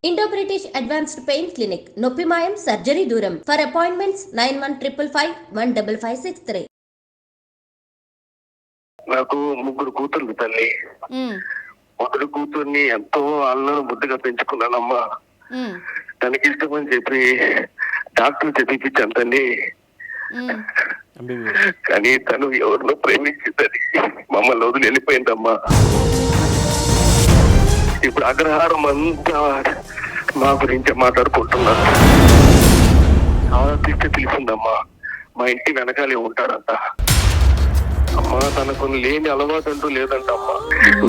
Indo British advanced pain clinic, నొప్పి మాయం, surgery దూరం. For appointments 9155556563. నాకు ముగ్గురు కూతుర్లు తల్లి. మొదటి కూతుర్ని ఎంతో అల్లం బుద్ధిగా పెంచుకున్నానమ్మా. తనకి ఇష్టమని చెప్పి డాక్టర్ చదివించాను తల్లి. కానీ తను ఎవరినో ప్రేమించిందని మమ్మల్ని వదిలి వెళ్ళిపోయిందమ్మా. ఇప్పుడు అగ్రహారం అంతా మా గురించి మాట్లాడుకుంటున్నారు. ఆలోచిస్తే తెలిసిందమ్మా, మా ఇంటి వెనకాలే ఉంటాడంట. అమ్మా తనకు లేని అలవాటు అంటూ లేదంటమ్మా.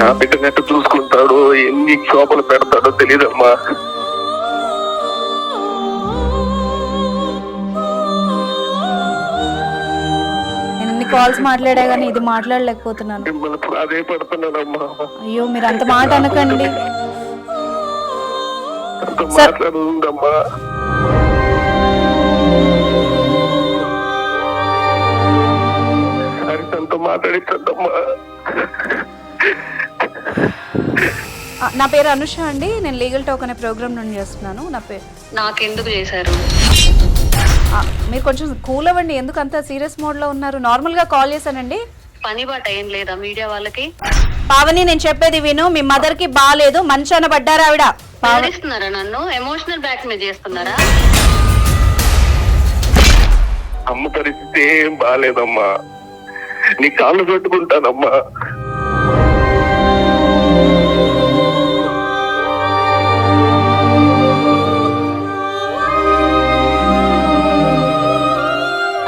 నా బిడ్డనట్టు చూసుకుంటాడో, ఎన్ని క్షోభలు పెడతాడో తెలియదమ్మా. కాల్స్ మాట్లాడా గానీ ఇది మాట్లాడలేకపోతున్నాను. అదే పడుతున్నానమ్మా. అయ్యో మీరు అంత మాట అనకండి. మాట్లాడుందమ్మా. హరితతో మాట్లాడించద్దమ్మా. నా పేరు అనుష అండి. నేను లీగల్ టాక్ అనే ప్రోగ్రామ్ నుండి చేస్తున్నాను. నా పేరు నాకెందుకు చేశారు? మీరు కొంచెం కూల్ అవ్వండి. ఎందుకు అంత సీరియస్ మోడ్ లో ఉన్నారు? నార్మల్ గా కాల్ చేశానండి. పని బాట ఏం లేదా మీడియా వాళ్ళకి? పావని నేను చెప్పేది విను. మీ మదర్ కి బాలేదు, మంచాన పడ్డారా ఆవిడ. ఇస్తున్నారా? నన్ను ఎమోషనల్ బ్లాక్ మెయిల్ చేస్తున్నారా? అమ్మ పరిస్థితి ఏం బాగాలేదమ్మా. నీ కాళ్ళు పెట్టుకుంటానమ్మా.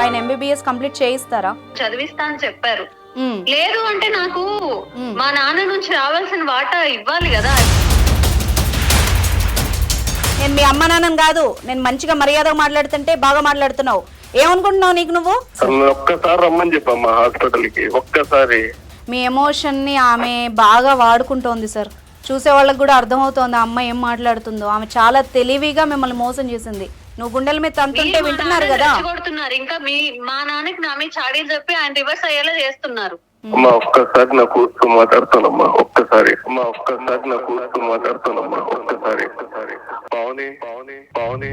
ఆయన ఎంబీబీఎస్ కంప్లీట్ చేయిస్తారా? చదివిస్తా అని చెప్పారు. లేదు అంటే నాకు మా నాన్న నుంచి రావాల్సిన వాటా ఇవ్వాలి కదా. నేను మీ అమ్మ నాన్నని కాదు. నేను మంచిగా మర్యాదగా మాట్లాడుతుంటే బాగా మాట్లాడుతున్నావు. ఏమనుకుంటున్నావు నీకు నువ్వు? ఒక్కసారి రమ్మని చెప్పమ్మా హాస్పిటల్కి. ఒక్కసారి. మీ ఎమోషన్ ని ఆమె బాగా వాడుకుంటోంది సార్. చూసే వాళ్ళకి కూడా అర్థమవుతోంది ఆ అమ్మాయి ఏం మాట్లాడుతుందో. ఆమె చాలా తెలివిగా మిమ్మల్ని మోసం చేసింది. నువ్వు గుండెల మీద తంతుంటే వింటున్నారు కదా. ఇంకా మా నాన్నకి నా మీద చాడీలు చెప్పి ఆయన రివర్స్ అయ్యేలా చేస్తున్నారు. అమ్మా ఒక్కసారి నా కూర్చో మాట్లాడుతానమ్మా. ఒక్కసారి అమ్మా ఒక్కసారి నా కూర్చో మాట్లాడుతానమ్మా. ఒక్కసారి ఒక్కసారి. పావని పావని పావని.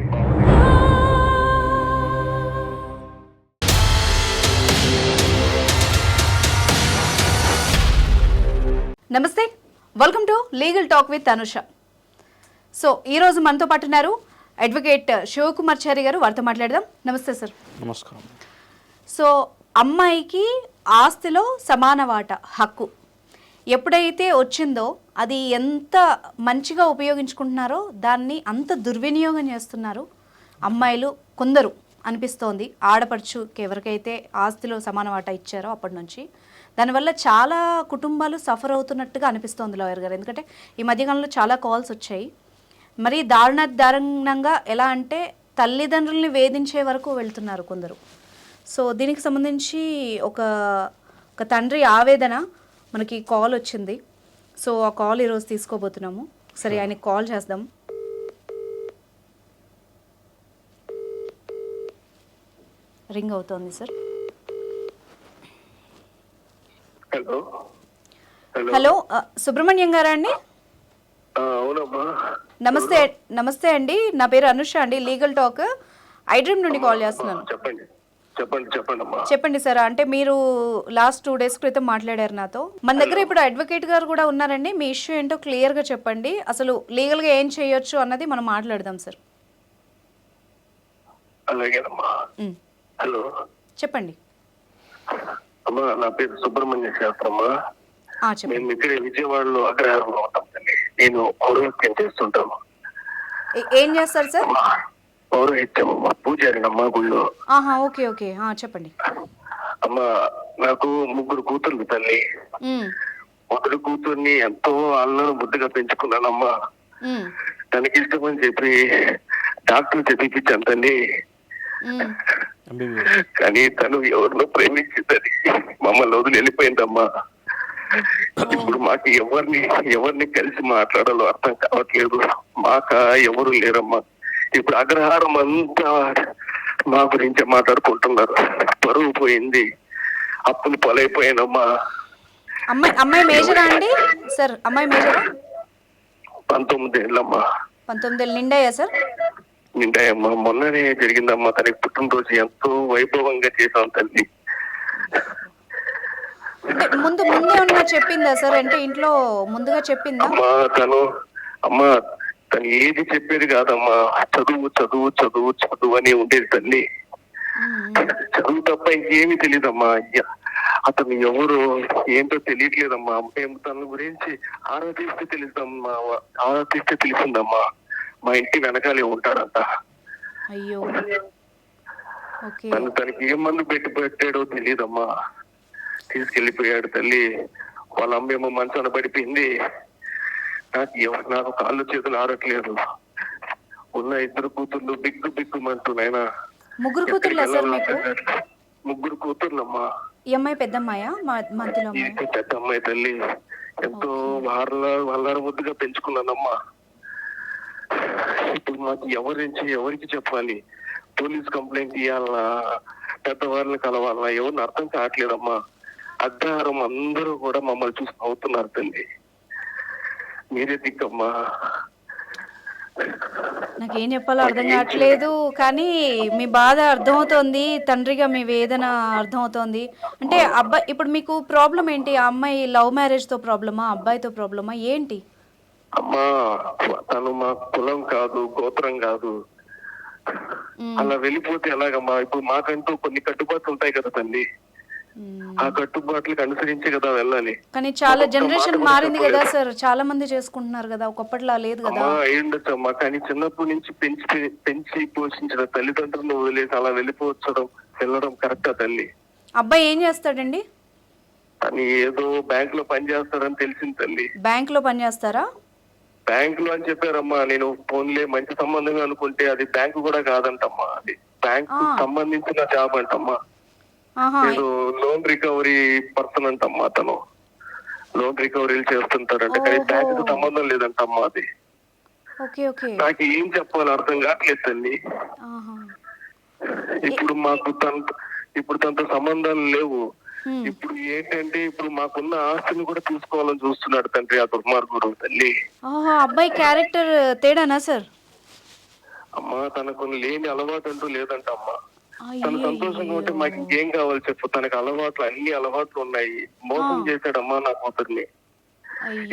నమస్తే, welcome to legal talk with Anusha. So ఈరోజు మనతో పాటు ఉన్నారు అడ్వకేట్ శివకుమార్చారి గారు. వారితో మాట్లాడదాం. నమస్తే సార్. నమస్కారం. సో అమ్మాయికి ఆస్తిలో సమాన వాటా హక్కు ఎప్పుడైతే వచ్చిందో అది ఎంత మంచిగా ఉపయోగించుకుంటున్నారో దాన్ని అంత దుర్వినియోగం చేస్తున్నారు అమ్మాయిలు కొందరు అనిపిస్తోంది. ఆడపడుచుకి ఎవరికైతే ఆస్తిలో సమాన వాటా ఇచ్చారో అప్పటి నుంచి దానివల్ల చాలా కుటుంబాలు సఫర్ అవుతున్నట్టుగా అనిపిస్తోంది లాయర్ గారు. ఎందుకంటే ఈ మధ్యకాలంలో చాలా కాల్స్ వచ్చాయి. మరి దారుణంగా ఎలా అంటే తల్లిదండ్రుల్ని వేధించే వరకు వెళ్తున్నారు కొందరు. సో దీనికి సంబంధించి ఒక తండ్రి ఆవేదన మనకి కాల్ వచ్చింది. సో ఆ కాల్ ఈరోజు తీసుకోబోతున్నాము. సరే ఆయనకి కాల్ చేద్దాం. రింగ్ అవుతోంది సార్. హలో హలో సుబ్రహ్మణ్యం గారా అండి? అవునమ్మా. నమస్తే. నమస్తే అండి. నా పేరు అనుష అండి. లీగల్ టాక్ ఐడ్రీమ్ నుండి కాల్ చేస్తున్నాను. చెప్పండి చెప్పండి చెప్పండి అమ్మా. చెప్పండి సార్. అంటే మీరు లాస్ట్ 2 days క్రితం మాట్లాడారు నాతో. మన దగ్గర ఇప్పుడు అడ్వకేట్ గారు కూడా ఉన్నారండి. మీ ఇష్యూ ఏంటో క్లియర్గా చెప్పండి. అసలు లీగల్గా ఏం చేయొచ్చు అన్నది మనం మాట్లాడదాం సార్. అలాగేనమ్మా. హలో చెప్పండి. అమ్మా నా పేరు సుబ్రహ్మణ్య శాస్త్రమ్మా. మేము ఇక్కడే విజయవాడలో అగ్రహారంలో ఉంటాం. నేను పౌరోహిత్యం చేస్తుంటాను. ఏం చేస్తారు సార్? పౌరోహిత్యం అమ్మా, పూజారినమ్మా గుళ్ళో. ఓకే ఓకే చెప్పండి. అమ్మా నాకు ముగ్గురు కూతుర్లు తల్లి. మొదటి కూతుర్ని ఎంతో అల్లం బుద్ధిగా పెంచుకున్నానమ్మా. తనకి ఇష్టమని చెప్పి డాక్టర్ చదివించాను తల్లి. కానీ తను ఎవరినో ప్రేమించిందని మమ్మల్ని వదిలి వెళ్ళిపోయిందమ్మా. ఇప్పుడు మాకు ఎవరిని కలిసి మాట్లాడాలో అర్థం కావట్లేదు. మాక ఎవరు లేరమ్మా. ఇప్పుడు అగ్రహారం అంతా మా గురించి మాట్లాడుకుంటున్నారు. పరువు పోయింది, అప్పులు పాలైపోయానమ్మా. అమ్మాయి మేజరా అండి సార్? అమ్మాయి మేజరా? 19 ఏళ్ళమ్మా. 19 ఏళ్ళు నిండాయా సార్? నిండాయమ్మా. మొన్ననే జరిగిందమ్మా తనకి పుట్టినరోజు. ఎంతో వైభవంగా చేశాం తల్లి. అంటే ముందేమన్నా చెప్పిందా సార్? అంటే ఇంట్లో ముందుగా చెప్పిందా? అమ్మా తను ఏది చెప్పేది కాదమ్మా. చదువు చదువు చదువు చదువు అని ఉండేది తల్లి. చదువు తప్ప ఇంకేమీ తెలియదమ్మా. అతను ఎవరు ఏంటో తెలియట్లేదమ్మా. మేము తన గురించి ఆరాధిస్తే తెలిసిందమ్మా. మా ఇంటి వెనకాలే ఉంటాడంట. అయ్యో, తనకి ఏ మందు పెట్టాడో తెలియదమ్మా. తీసుకెళ్లిపోయాడు తల్లి. వాళ్ళ అమ్మేమో మంచాన పడిపోయింది. నాకు కాళ్ళు చేతులు ఆడట్లేదు. ఉన్న 2 కూతుర్లు బిగ్గుమంటూ నాయనా. 3 కూతుర్లా సార్ మీకు? 3 కూతుర్లమ్మా. ఈ అమ్మాయి పెద్దమ్మాయా? మధ్యలో పెద్ద అమ్మాయి తల్లి. ఎంతో వాళ్ళ ముద్దుగా పెంచుకున్నానమ్మా. ఇప్పుడు మాకు ఎవరికి చెప్పాలి? పోలీస్ కంప్లైంట్ ఇవ్వాలా, పెద్దవాళ్ళని కలవాలా, ఎవరిని అర్థం కావట్లేదమ్మా. అగ్రహారం అందరూ కూడా మమ్మల్ని చూసి అవుతున్నారు తల్లి. మీరే దిక్కమ్మా. నాకేం చెప్పాలో అర్థం కావట్లేదు, కానీ మీ బాధ అర్థమవుతోంది. తండ్రిగా మీ వేదన అర్థమవుతోంది. అంటే అబ్బాయి ఇప్పుడు మీకు ప్రాబ్లం ఏంటి? ఆ అమ్మాయి లవ్ మ్యారేజ్ తో ప్రాబ్లమా, అబ్బాయితో ప్రాబ్లమా ఏంటి? అమ్మా తను మా కులం కాదు, గోత్రం కాదు. అలా వెళ్ళిపోతే ఎలాగమ్మా? ఇప్పుడు మాకంటూ కొన్ని కట్టుబాట్లు ఉంటాయి కదా తల్లి. ఆ కట్టుబాట్లకు అనుసరించి కదా వెళ్ళాలి. కానీ చాలా జనరేషన్ మారింది కదా సార్, చాలా మంది చేసుకుంటున్నారు కదా, ఒకప్పటిలా లేదు కదా. అయ్యుండొచ్చమ్మా, కానీ చిన్నప్పటి నుంచి పెంచి పోషించిన తల్లిదండ్రులను వదిలేసి అలా వెళ్ళడం కరెక్టా తల్లి? అబ్బాయి ఏం చేస్తాడండి? అని ఏదో బ్యాంక్ లో పని చేస్తాడని తెలిసింది తల్లి. బ్యాంక్ లో పని చేస్తారా? బ్యాంక్ లో అని చెప్పారమ్మా. నేను ఫోన్లే మంచి సంబంధంగా అనుకుంటే అది బ్యాంకు కూడా కాదంటమ్మా. అది బ్యాంక్ సంబంధించిన జాబ్ అంటమ్మా. నేను లోన్ రికవరీ పర్సన్ అంటమ్మా. అతను లోన్ రికవరీలు చేస్తుంటాడంట, కానీ బ్యాంకు సంబంధం లేదంటమ్మా. అది నాకు ఏం చెప్పాలి అర్థం కావట్లేదు తల్లి. ఇప్పుడు తనతో సంబంధాలు లేవు. ఇప్పుడు ఏంటంటే ఇప్పుడు మాకున్న ఆస్తిని కూడా తీసుకోవాలని చూస్తున్నాడు తండ్రి, ఆ దుర్మార్గుడు తల్లి. అబ్బాయి క్యారెక్టర్ తేడానా సార్? అమ్మా తనకు లేని అలవాటు అంటూ లేదంటమ్మా. తను సంతోషంగా ఉంటే మాకు ఇంకేం కావాలి చెప్పు. తనకు అన్ని అలవాట్లు ఉన్నాయి. మోసం చేశాడమ్మా నా కూతుర్ని.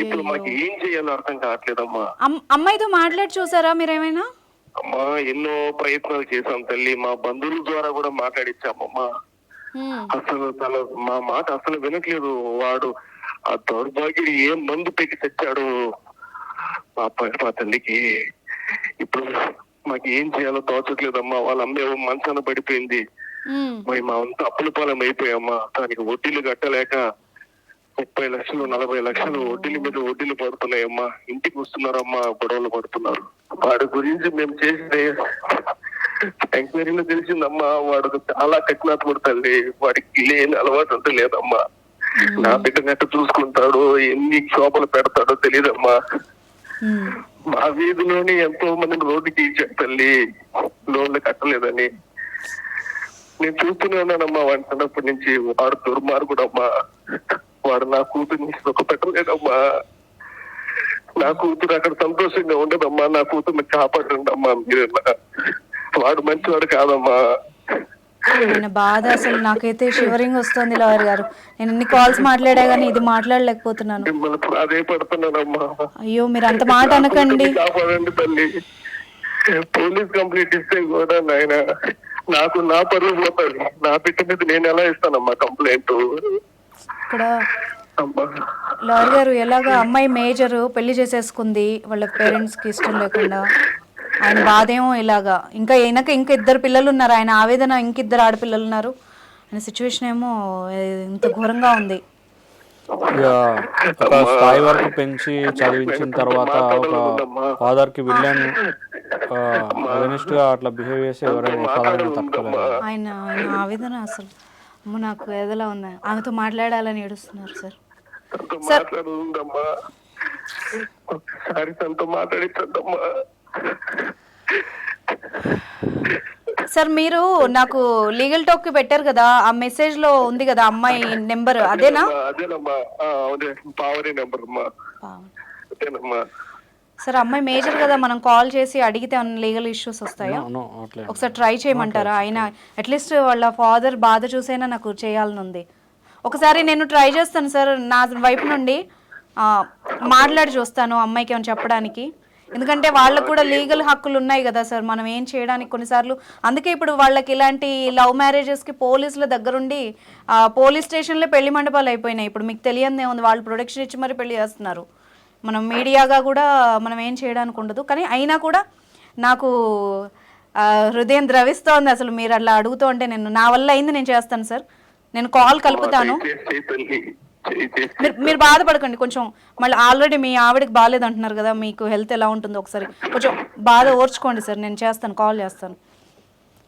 ఇప్పుడు మాకు ఏం చేయాలో అర్థం కావట్లేదమ్మా. అమ్మాయితో మాట్లాడి చూసారా మీరేమైనా? అమ్మా ఎన్నో ప్రయత్నాలు చేశాం తల్లి. మా బంధువుల ద్వారా కూడా మాట్లాడిచ్చామమ్మా. అసలు మా మాట అసలు వినట్లేదు. వాడు ఆ దౌర్భాగ్యుడు ఏం మందు పెట్టి తెచ్చాడు మా తల్లికి. ఇప్పుడు మాకు ఏం చేయాలో తోచట్లేదమ్మా. వాళ్ళ అమ్మ మంచాన పడిపోయింది. మరి మా అంత అప్పుల పాలెం అయిపోయామ్మా. దానికి వడ్డీలు కట్టలేక 30 లక్షలు 40 లక్షలు వడ్డీల మీద వడ్డీలు పడుతున్నాయమ్మా. ఇంటికి వస్తున్నారమ్మా, గొడవలు పడుతున్నారు. వాడి గురించి మేము చేసిన ఎంక్వైరీలో తెలిసిందమ్మా, వాడు చాలా కఠినాత్ముడు తల్లి. వాడికి లేని అలవాటు అంటూ లేదమ్మా. నా బిడ్డనట్టు చూసుకుంటాడు, ఎన్ని క్షోభలు పెడతాడో తెలియదమ్మా. మా వీధిలోని ఎంతో మందిని రోడ్డుకి ఇచ్చాడు తల్లి, లోన్లు కట్టలేదని. నేను చూస్తూనే ఉన్నానమ్మా వాడి చిన్నప్పటి నుంచి. వాడు దుర్మార్గుడమ్మా. వాడు నా కూతుర్ని సుఖ పెట్టలేదమ్మా. నా కూతురు అక్కడ సంతోషంగా ఉండదమ్మా. నా కూతుర్ని కాపాడండి అమ్మా మీరేనా. వాడు మంచివాడు కాదమ్మా. ఆయన బాధ అసలు నాకైతే షివరింగ్ వస్తుంది లాయర్ గారు. నేను ఎన్ని కాల్స్ మాట్లాడా గానీ ఇది మాట్లాడలేకపోతున్నాను. అదే పడుతున్నానమ్మా. అయ్యో మీరు అంత మాట అనకండి. కాపాడండి తల్లి. పోలీస్ కంప్లైంట్ ఇస్తే కూడా నాయన నాకు నా పరువు పోతుంది. నా బిడ్డ మీద నేను ఎలా ఇస్తానమ్మా కంప్లైంట్? ఇక్కడ లాయర్ గారు ఎలాగా అమ్మాయి మేజర్ పెళ్లి చేసేసుకుంది వాళ్ళ పేరెంట్స్ కి ఇష్టం లేకుండా. ఆయన బాధేమో ఇలాగా. ఇంకా ఈయనక ఇంకా 2 పిల్లలు ఉన్నారు. ఆయన ఆవేదన ఇంక 2 ఆడపిల్లలు ఉన్నారు. ఆయన సిచ్యువేషన్ ఏమో ఇంత ఘోరంగా ఉంది. ఒక స్థాయి వరకు పెంచి చదివించిన తర్వాత ఒక ఫాదర్ కి విలన్ అగెనిస్ట్ గా అట్లా బిహేవ్ చేసి ఎవరైనా తట్టుకోలేరు. ఆయన ఆవేదన అసలు నాకు ఎదలా ఉంది. ఆమెతో మాట్లాడాలని ఏడుస్తున్నారు సార్. సార్ మీరు నాకు లీగల్ టాక్ పెట్టారు కదా, ఆ మెసేజ్ లో ఉంది కదా అమ్మాయి నెంబర్, అదేనా? సార్ అమ్మాయి మేజర్ కదా, మనం కాల్ చేసి అడిగితే లీగల్ ఇష్యూస్ వస్తాయా? అట్లే ఒకసారి ట్రై చేయమంటారా? ఆయన అట్లీస్ట్ వాళ్ళ ఫాదర్ బాధ చూసైనా నాకు చేయాలని ఉంది. ఒకసారి నేను ట్రై చేస్తాను సార్, నా వైపు నుండి మాట్లాడి చూస్తాను అమ్మాయికి ఏమైనా చెప్పడానికి. ఎందుకంటే వాళ్ళకు కూడా లీగల్ హక్కులు ఉన్నాయి కదా సార్, మనం ఏం చేయడానికి కొన్నిసార్లు. అందుకే ఇప్పుడు వాళ్ళకి ఇలాంటి లవ్ మ్యారేజెస్కి పోలీసుల దగ్గరుండి పోలీస్ స్టేషన్లో పెళ్లి మండపాలు అయిపోయినాయి. ఇప్పుడు మీకు తెలియదే ఉంది, వాళ్ళు ప్రొటెక్షన్ ఇచ్చి మరి పెళ్లి చేస్తున్నారు. మనం మీడియాగా కూడా మనం ఏం చేయడానికి ఉండదు. కానీ అయినా కూడా నాకు హృదయం ద్రవిస్తోంది అసలు మీరు అట్లా అడుగుతూ ఉంటే. నా వల్ల అయింది, నేను చేస్తాను సార్. నేను కాల్ కలుపుతాను. మీరు బాధపడకండి. కొంచెం మళ్ళీ ఆల్రెడీ మీ ఆవిడకి బాగాలేదు అంటున్నారు కదా, మీకు హెల్త్ ఎలా ఉంటుందో ఒకసారి కొంచెం బాధ ఓర్చుకోండి సార్. నేను చేస్తాను, కాల్ చేస్తాను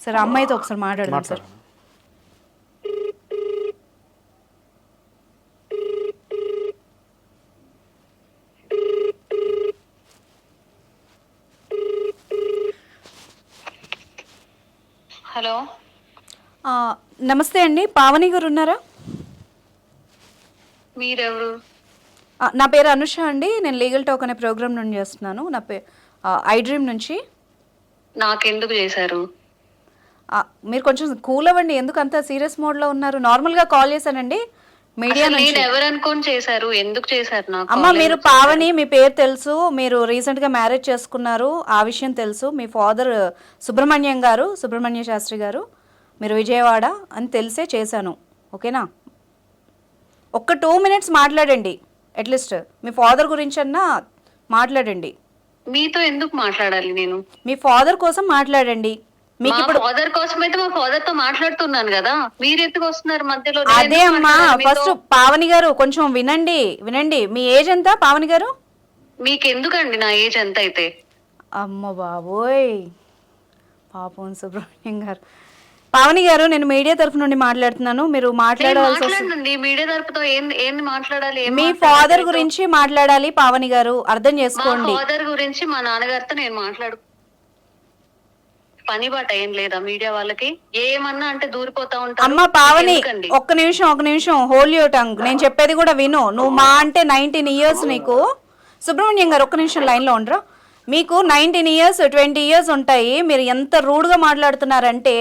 సార్. అమ్మాయితో ఒకసారి మాట్లాడదాం సార్. హలో, నమస్తే అండి, పావని గారు ఉన్నారా? మీరెవరు? నా పేరు అనుష అండి, నేను లీగల్ టాక్ అనే ప్రోగ్రామ్ నుండి చేస్తున్నాను. నా ఐ డ్రీమ్ నుంచి. నాకెందుకు చేశారు? మీరు కొంచెం కూల్ అవ్వండి, ఎందుకు అంత సీరియస్ మోడ్లో ఉన్నారు? నార్మల్గా కాల్ చేశానండి మీడియా నుంచి. నేను ఎవరు అనుకోని చేశారు? ఎందుకు చేశారు నాకు? అమ్మ మీరు పావని, మీ పేరు తెలుసు, మీరు రీసెంట్గా మ్యారేజ్ చేసుకున్నారు, ఆ విషయం తెలుసు. మీ ఫాదర్ సుబ్రహ్మణ్యం గారు, సుబ్రహ్మణ్య శాస్త్రి గారు, మీరు విజయవాడ అని తెలిసే చేశాను. ఓకేనా? ఒక్క 2 minutes మాట్లాడండి, అట్లీస్ట్ మీ ఫాదర్ గురించి అన్నా మాట్లాడండి. మీతో ఎందుకు మాట్లాడాలి నేను? మీ ఫాదర్ కోసం మాట్లాడండి. మీకు ఇప్పుడు ఫాదర్ కోసం అయితే మా ఫాదర్ తో మాట్లాడుతున్నాను కదా, మీరు ఎందుకు వస్తున్నారు మధ్యలో? అదే అమ్మా, ఫస్ట్ పావని గారు కొంచెం వినండి. మీ ఏజ్ ఎంత పావని గారు? మీకెందుకండి నా ఏజ్ ఎంత అయితే? అమ్మ బాబోయ్, పాపం సుబ్రహ్మణ్యం గారు. పావని గారు, నేను మీడియా తరఫు నుండి మాట్లాడుతున్నాను. మీరు మాట్లాడండి. మీడియా తరపుతో ఏంది మాట్లాడాలి? మీ ఫాదర్ గురించి మాట్లాడాలి పావని గారు, అర్థం చేసుకోండి. ఫాదర్ గురించి మా నాన్నగారితో నేను మాట్లాడు పని బాట ఏం లేదా మీడియా వాళ్ళకి? ఏమన్నా అంటే దూరిపోతా ఉంటారు. అమ్మ పావని, ఒక్క నిమిషం, హోల్డ్ యువర్ టంగ్. నేను చెప్పేది కూడా విను. నువ్వు మా అంటే 19 years నీకు. సుబ్రహ్మణ్యం గారు ఒక్క నిమిషం లైన్లో ఉండరు. మీకు 19 years 20 years ఉంటాయి. మీరు ఎంత రూడ్గా మాట్లాడుతున్నారంటే,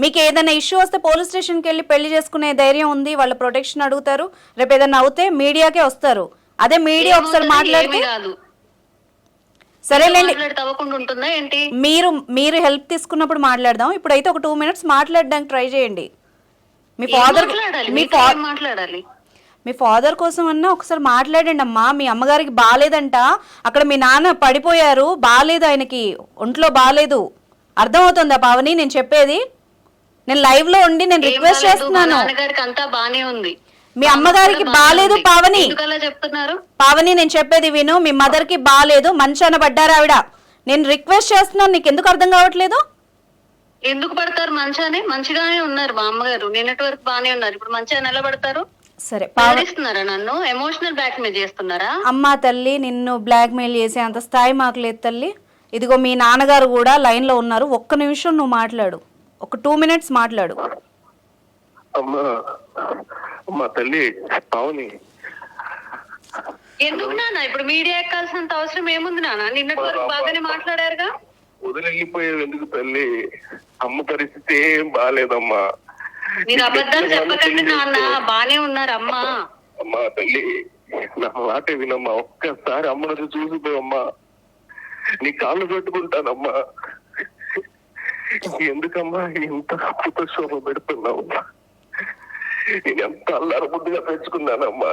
మీకు ఏదైనా ఇష్యూ వస్తే పోలీస్ స్టేషన్కి వెళ్ళి పెళ్లి చేసుకునే ధైర్యం ఉంది, వాళ్ళ ప్రొటెక్షన్ అడుగుతారు. రేపు ఏదైనా అవుతే మీడియాకే వస్తారు. అదే మీడియా ఒకసారి మాట్లాడితే సరేలేండి. మీరు హెల్ప్ తీసుకున్నప్పుడు మాట్లాడదాం. ఇప్పుడైతే ఒక 2 minutes మాట్లాడడానికి ట్రై చేయండి. మీ ఫాదర్ కోసం అన్నా ఒకసారి మాట్లాడండి అమ్మా. మీ అమ్మగారికి బాగాలేదంట, అక్కడ మీ నాన్న పడిపోయారు, బాగాలేదు, ఆయనకి ఒంట్లో బాగాలేదు. అర్థమవుతుందా పావని నేను చెప్పేది? నేను లైవ్ లో ఉండి నేను రిక్వెస్ట్ చేస్తున్నాను. మీ అమ్మగారికి బాగాలేదు పావని. పావని నేను చెప్పేది విను. మీ మదర్ కి బాగాలేదు, మంచాన పడ్డారు ఆవిడ. నేను రిక్వెస్ట్ చేస్తున్నాను, నీకు ఎందుకు అర్థం కావట్లేదు? ఎందుకు పడతారు? మంచిగానే ఉన్నారు మా అమ్మగారు. నిన్నటి వరకు బాగానే ఉన్నారు, ఇప్పుడు మంచిగా నిలబడతారు. సరే, నన్ను ఎమోషనల్ బ్లాక్ మెయిల్ చేస్తున్నారా? అమ్మా తల్లి, నిన్ను బ్లాక్ మెయిల్ చేసే అంత స్థాయి మాకు లేదు తల్లి. ఇదిగో మీ నాన్నగారు కూడా లైన్ లో ఉన్నారు. ఒక్క నిమిషం నువ్వు మాట్లాడు, ఒక 2 minutes మాట్లాడు. అమ్మా తల్లి పావని, ఎందుకు నాన్న ఇప్పుడు మీడియా ఎక్కాల్సినంత అవసరం ఏముంది నాన్న? నిన్నటి వరకు బాగానే మాట్లాడారుగా. వదిలిపోయేది ఎందుకు తల్లి? అమ్మ పరిస్థితి ఏం బాగాలేదమ్మా. మీరు అబద్ధాలు చెప్పకండి నాన్న, బానే ఉన్నారు అమ్మ. అమ్మా తల్లి, నా మాట వినమ్మా. ఒక్కసారి అమ్మను చూసిపోయమ్మా, నీ కాళ్ళు పెట్టుకుంటానమ్మా. ఎందుకమ్మా ఇంత పుతశోభ పెడుతున్నావు? నేను ఎంత అల్లారు బుద్ధిగా పెంచుకున్నానమ్మా.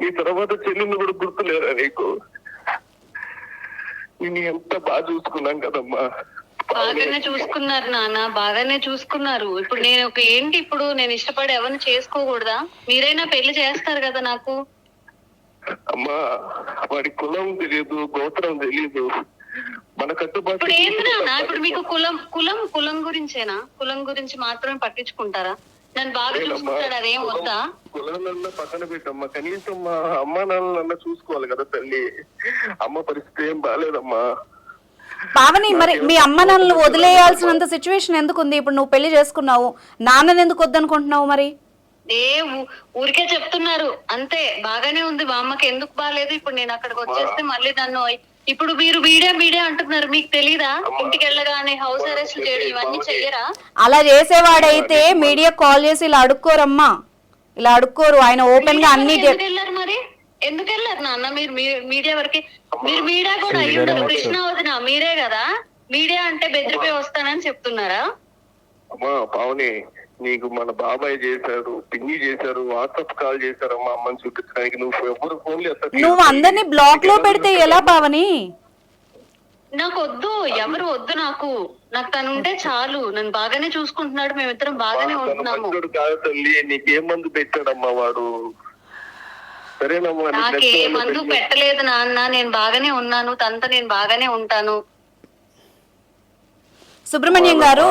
ఈ తర్వాత చెల్లిని కూడా గుర్తులేరా నీకు? నేను ఎంత బాగా చూసుకున్నాం కదమ్మా. బాగానే చూసుకున్నారు నాన్న, బాగానే చూసుకున్నారు. ఇప్పుడు నేను ఏంటి, ఇప్పుడు నేను ఇష్టపడి ఎవరిని చేసుకోకూడదా? మీరైనా పెళ్లి చేస్తారు కదా నాకు. అమ్మా వాడి కులం తెలియదు, గోత్రం తెలియదు, మన కట్టుబాటు. ఇప్పుడు ఏంటి నాన్న, ఇప్పుడు మీకు కులం గురించేనా? కులం గురించి మాత్రమే పట్టించుకుంటారా? నన్ను బాగా చూసుకుంటాడు, అదేం వద్దా? కులాలన్నా పక్కన పెట్టమ్మా, కనీసం మా అమ్మ నాన్నలన్నా చూసుకోవాలి కదా తల్లి. అమ్మ పరిస్థితి ఏం బాగాలేదమ్మా. పావని, మరి మీ అమ్మ నాన్నలు వదిలేయాల్సినంత సిచ్యువేషన్ ఎందుకు ఉంది? ఇప్పుడు నువ్వు పెళ్లి చేసుకున్నావు, నాన్నని ఎందుకు వద్దనుకుంటున్నావు? మరి ఊరికే చెప్తున్నారు అంతే. బాగానే ఉంది మా అమ్మకి, ఎందుకు బాగాలేదు? ఇప్పుడు నేను అక్కడికి వచ్చేస్తే మళ్ళీ నన్ను ఇప్పుడు మీరు మీడియా అంటున్నారు, మీకు తెలీదా? ఇంటికి వెళ్ళగానే హౌస్ అరెస్ట్ చేయడం ఇవన్నీ చెయ్యరా? అలా చేసేవాడైతే మీడియా కాల్ చేసి ఇలా అడుక్కోరమ్మా, ఇలా అడుక్కోరు. ఆయన ఓపెన్ గా అన్ని వెళ్ళారు మరి, ఎందుకు వెళ్ళారు నాన్న మీరు మీడియా వరకు? మీరు మీడియా కూడా అయ్యుంటారు, కృష్ణ వదిన మీరే కదా. మీడియా అంటే బెదిరిపోయి వస్తానని చెప్తున్నారా? అమ్మా పావని, నీకు మన బాబాయ్ చేశారు, పిన్ని చేశారు, వాట్సాప్ కాల్ చేశారు మా అమ్మని చూపించడానికి. నువ్వు ఎవరు ఫోన్లు నువ్వు అందరినీ బ్లాక్ లో పెడితే ఎలా పావని? నాకు వద్దు, ఎవరు వద్దు, నాకు తను ఉంటే చాలు. నన్ను బాగానే చూసుకుంటున్నాడు, మేమిద్దరం బాగానే ఉంటున్నాము. కాదు తల్లి, నీకేం మందు పెట్టాడమ్మా వాడు? సరేనమ్మా, నాకే మందు పెట్టలేదు నాన్న, నేను బాగానే ఉన్నాను, తనతో నేను బాగానే ఉంటాను. సుబ్రహ్మణ్యం గారు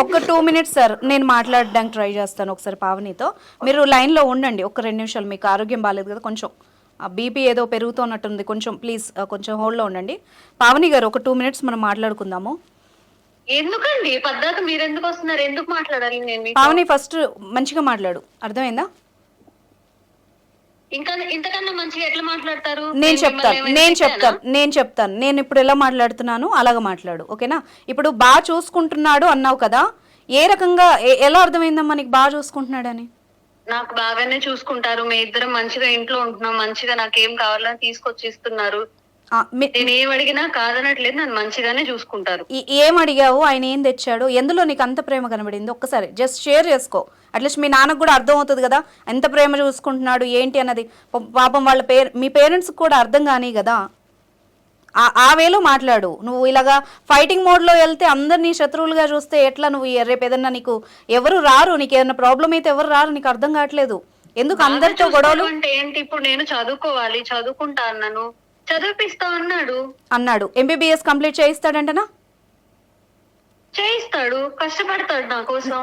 ఒక 2 minutes సార్, నేను మాట్లాడడానికి ట్రై చేస్తాను ఒకసారి పావనితో. మీరు లైన్లో ఉండండి ఒక 2 నిమిషాలు. మీకు ఆరోగ్యం బాగాలేదు కదా, కొంచెం బీపీ ఏదో పెరుగుతున్నట్టుంది, కొంచెం ప్లీజ్ కొంచెం హోల్డ్లో ఉండండి. పావని గారు ఒక 2 minutes మనం మాట్లాడుకుందాము. ఎందుకండి పద్ధతి, మీరు ఎందుకు వస్తున్నారు? ఎందుకు మాట్లాడాలి నేను? పావని ఫస్ట్ మంచిగా మాట్లాడు, అర్థమైందా? ఇంకా ఇంతకన్నా మంచిగా ఎట్లా మాట్లాడతారు? నేను చెప్తాను. నేను ఇప్పుడు ఎలా మాట్లాడుతున్నాను అలాగా మాట్లాడు, ఓకేనా? ఇప్పుడు బాగా చూసుకుంటున్నాడు అన్నావు కదా, ఏ రకంగా ఎలా అర్థమైందమ్మా నీకు బాగా చూసుకుంటున్నాడని? నాకు బాగానే చూసుకుంటారు, మీ ఇద్దరం మంచిగా ఇంట్లో ఉంటున్నాం, మంచిగా నాకేం కావాలని తీసుకొచ్చి ఇస్తున్నారు. నేను ఏం అడిగినా కాదనట్లేదు, నన్ను మంచిగానే చూసుకుంటారు. ఏం అడిగావు, ఆయన ఏం తెచ్చాడు, ఎందులో నీకు అంత ప్రేమ కనబడింది? ఒక్కసారి జస్ట్ షేర్ చేసుకో, అట్లీస్ట్ మీ నాన్నకు కూడా అర్థం అవుతుంది కదా ఎంత ప్రేమ చూసుకుంటున్నాడు ఏంటి అన్నది. పాపం వాళ్ళ మీ పేరెంట్స్కి కూడా అర్థం కానీ కదా, ఆ వేలో మాట్లాడు. నువ్వు ఇలాగా ఫైటింగ్ మోడ్లో వెళ్తే అందరినీ శత్రువులుగా చూస్తే ఎట్లా? నువ్వు రేపు ఏదన్నా నీకు ఎవరు రారు, నీకు ఏదైనా ప్రాబ్లం అయితే ఎవరు రారు, నీకు అర్థం కావట్లేదు ఎందుకు అందరితో గొడవలు అంటే ఏంటి? ఇప్పుడు నేను చదువుకోవాలి, చదువుకుంటా అన్నాను, చదివిపిస్తా అన్నాడు. ఎంబీబీఎస్ కంప్లీట్ చేయిస్తాడంటనా? చేయిస్తాడు, కష్టపడతాడు నా కోసం.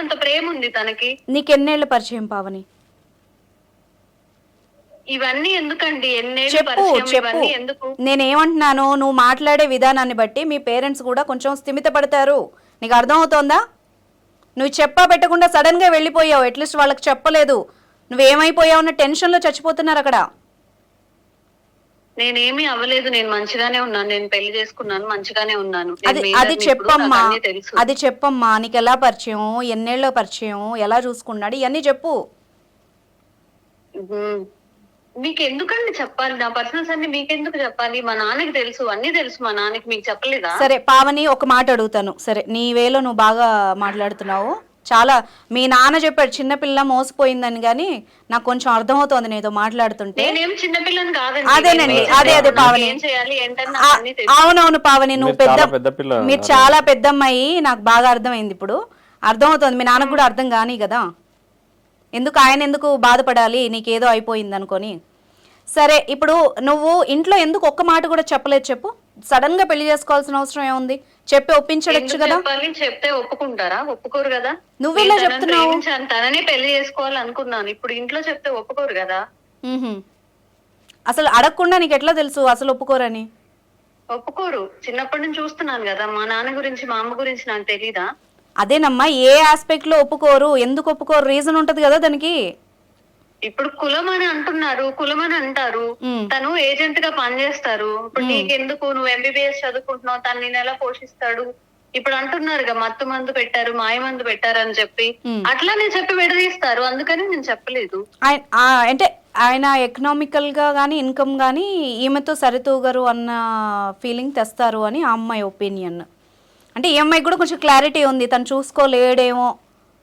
అంత ప్రేమ ఉంది తనకి. నీకెన్నేళ్ల పరిచయం పావని? ఇవన్నీ ఎందుకండి? చెప్పు. నేనేమంటున్నాను, నువ్వు మాట్లాడే విధానాన్ని బట్టి మీ పేరెంట్స్ కూడా కొంచెం స్థిమిత పడతారు. నీకు అర్థం అవుతోందా? నువ్వు చెప్పా పెట్టకుండా సడన్ గా వెళ్ళిపోయావు, అట్లీస్ట్ వాళ్ళకి చెప్పలేదు. నువ్వేమైపోయావు అన్న టెన్షన్ లో చచ్చిపోతున్నారు అక్కడ. నేనేమీ అవ్వలేదు, నేను మంచిగానే ఉన్నాను, నేను పెళ్లి చేసుకున్నాను, మంచిగానే ఉన్నాను. అది చెప్పమ్మా నీకు ఎలా పరిచయం, ఎన్నేళ్ళ పరిచయం, ఎలా చూసుకున్నాడు, ఇవన్నీ చెప్పు. మీకు ఎందుకండి చెప్పాలి? నా పర్సనల్స్ అన్ని మీకెందుకు చెప్పాలి? మా నాన్నకి తెలుసు, అన్ని తెలుసు మా నాన్నకి, మీకు చెప్పలేదా? సరే పావని, ఒక మాట అడుగుతాను, సరే నీ వేలో నువ్వు బాగా మాట్లాడుతున్నావు, చాలా మీ నాన్న చెప్పాడు చిన్నపిల్ల మోసపోయిందని, కానీ నాకు కొంచెం అర్థమవుతోంది నీతో మాట్లాడుతుంటే. అదేనండి, అదే పావని. అవునవును పావని, నువ్వు మీరు చాలా పెద్ద అమ్మాయి, నాకు బాగా అర్థమైంది. ఇప్పుడు అర్థమవుతోంది, మీ నాన్నకు కూడా అర్థం కాని కదా, ఆయన ఎందుకు బాధపడాలి నీకేదో అయిపోయింది అనుకొని. సరే ఇప్పుడు నువ్వు ఇంట్లో ఎందుకు ఒక్క మాట కూడా చెప్పలేదు చెప్పు? సడన్ గా పెళ్లి చేసుకోవాల్సిన అవసరం ఏముంది? చెప్పి ఒప్పించవచ్చు కదా. చెప్తే ఒప్పుకుంటారా? ఒప్పుకోరు కదా. నువ్వెలా చెప్తున్నావు? తననే పెళ్లి చేసుకోవాలనుకున్నాను, ఇప్పుడు ఇంట్లో చెప్తే ఒప్పుకోరు కదా. అసలు అడగకుండా నీకు ఎట్లా తెలుసు అసలు ఒప్పుకోరని? ఒప్పుకోరు, చిన్నప్పటి నుంచి చూస్తున్నాను కదా. మా నాన్న గురించి మా అమ్మ గురించి నాకు తెలీదా? అదేనమ్మా, ఏ ఆస్పెక్ట్ లో ఒప్పుకోరు, ఎందుకు ఒప్పుకోరు, రీజన్ ఉంటది కదా దానికి. ఇప్పుడు కులం అని అంటున్నారు, కులం అని అంటారు, తను ఏజెంట్ గా పనిచేస్తారు. ఇప్పుడు నీకెందుకు, నువ్వు ఎంబీబీఎస్ చదువుకుంటున్నావు, తను నేను ఎలా పోషిస్తాడు? ఇప్పుడు అంటున్నారు మత్తు మందు పెట్టారు, మాయ మందు పెట్టారు అని చెప్పి, అట్లా నేను చెప్పి విడదీస్తారు, అందుకని నేను చెప్పలేదు. అంటే ఆయన ఎకనామికల్ గా గానీ ఇన్కమ్ గానీ ఈమెతో సరితూగరు అన్న ఫీలింగ్ తెస్తారు అని ఆ అమ్మాయి ఒపీనియన్. అంటే ఈ అమ్మాయి కూడా కొంచెం క్లారిటీ ఉంది, తను చూసుకోలేడేమో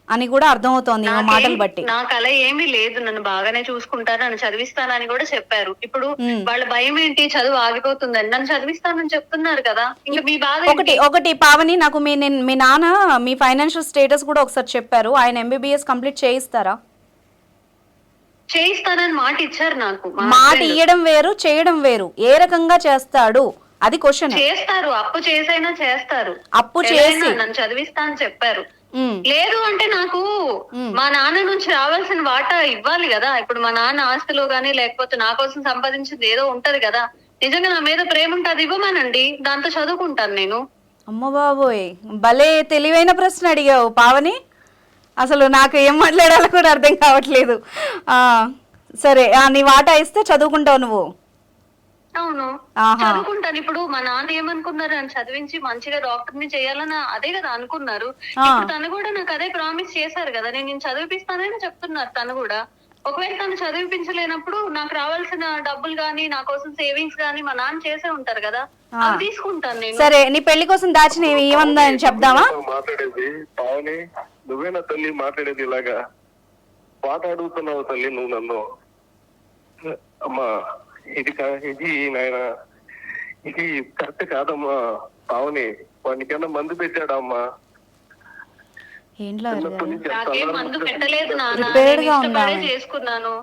అని కూడా అర్థమవుతోంది మా మాటలు బట్టి. నాకు అలా ఏమీ లేదు, నన్ను బాగానే చూసుకుంటారు, నన్ను చదివిస్తానని కూడా చెప్పారు. ఇప్పుడు వాళ్ళ భయం ఏంటి? చదువు ఆగిపోతుందని. నన్ను చదివిస్తానని చెప్తున్నారు కదా, ఇంకా మీ బాధ ఒకటి పావని, నాకు మీ నాన్న మీ ఫైనాన్షియల్ స్టేటస్ కూడా ఒకసారి చెప్పారు, ఆయన ఎంబీబీఎస్ కంప్లీట్ చేయిస్తారా? చేయిస్తానని మాట ఇచ్చారు నాకు. మాట ఇయ్యడం వేరు, చేయడం వేరు. ఏ రకంగా చేస్తాడు అది క్వశ్చన్. చేస్తారు, అప్పు చేసైనా చేస్తారు. అప్పు చేసి నన్ను చదివిస్తా అని చెప్పారు. లేదు అంటే నాకు మా నాన్న నుంచి రావాల్సిన వాటా ఇవ్వాలి కదా. ఇప్పుడు మా నాన్న ఆస్తిలో గానీ లేకపోతే నా కోసం సంపాదించింది ఏదో ఉంటది కదా. నిజంగా నా మీద ప్రేమ ఉంటే అది ఇవ్వమానండి, దాంతో చదువుకుంటాను నేను. అమ్మ బాబోయ్, భలే తెలివైన ప్రశ్న అడిగావు పావని. అసలు నాకు ఏం మాట్లాడాలో కూడా అర్థం కావట్లేదు. సరే, నీ వాటా ఇస్తే చదువుకుంటావు నువ్వు? అవును, చదువుకుంటాను. ఇప్పుడు మా నాన్న ఏమనుకున్నారు, నన్ను చదివించి మంచిగా డాక్టర్ ని చేయాలని అదే కదా అనుకున్నారు. ఇప్పుడు తను కూడా నాకు అదే ప్రామిస్ చేశారు కదా, నేను చదివిపిస్తానని చెప్తున్నారు తను కూడా. ఒకవేళ తను చదివించలేనప్పుడు నాకు రావాల్సిన డబ్బులు గానీ, నా కోసం సేవింగ్స్ గానీ మా నాన్న చేసే ఉంటారు కదా, అవి తీసుకుంటాను నేను. సరే, నీ పెళ్లి కోసం దాచిన ఏమందా అని చెప్దామా? మాట్లాడేది పావని, నువ్వేనా తల్లి మాట్లాడేది ఇలాగా? పాట అడుగుతున్నావు తల్లి నువ్వు నన్ను. అమ్మా ఇది నాయన, ఇది కరెక్ట్ కాదమ్మా పావని. వాడికైనా మందు పెట్టాడా అమ్మా? నాకేం మందు పెట్టలేదు నాన్న, చేసుకున్నాను.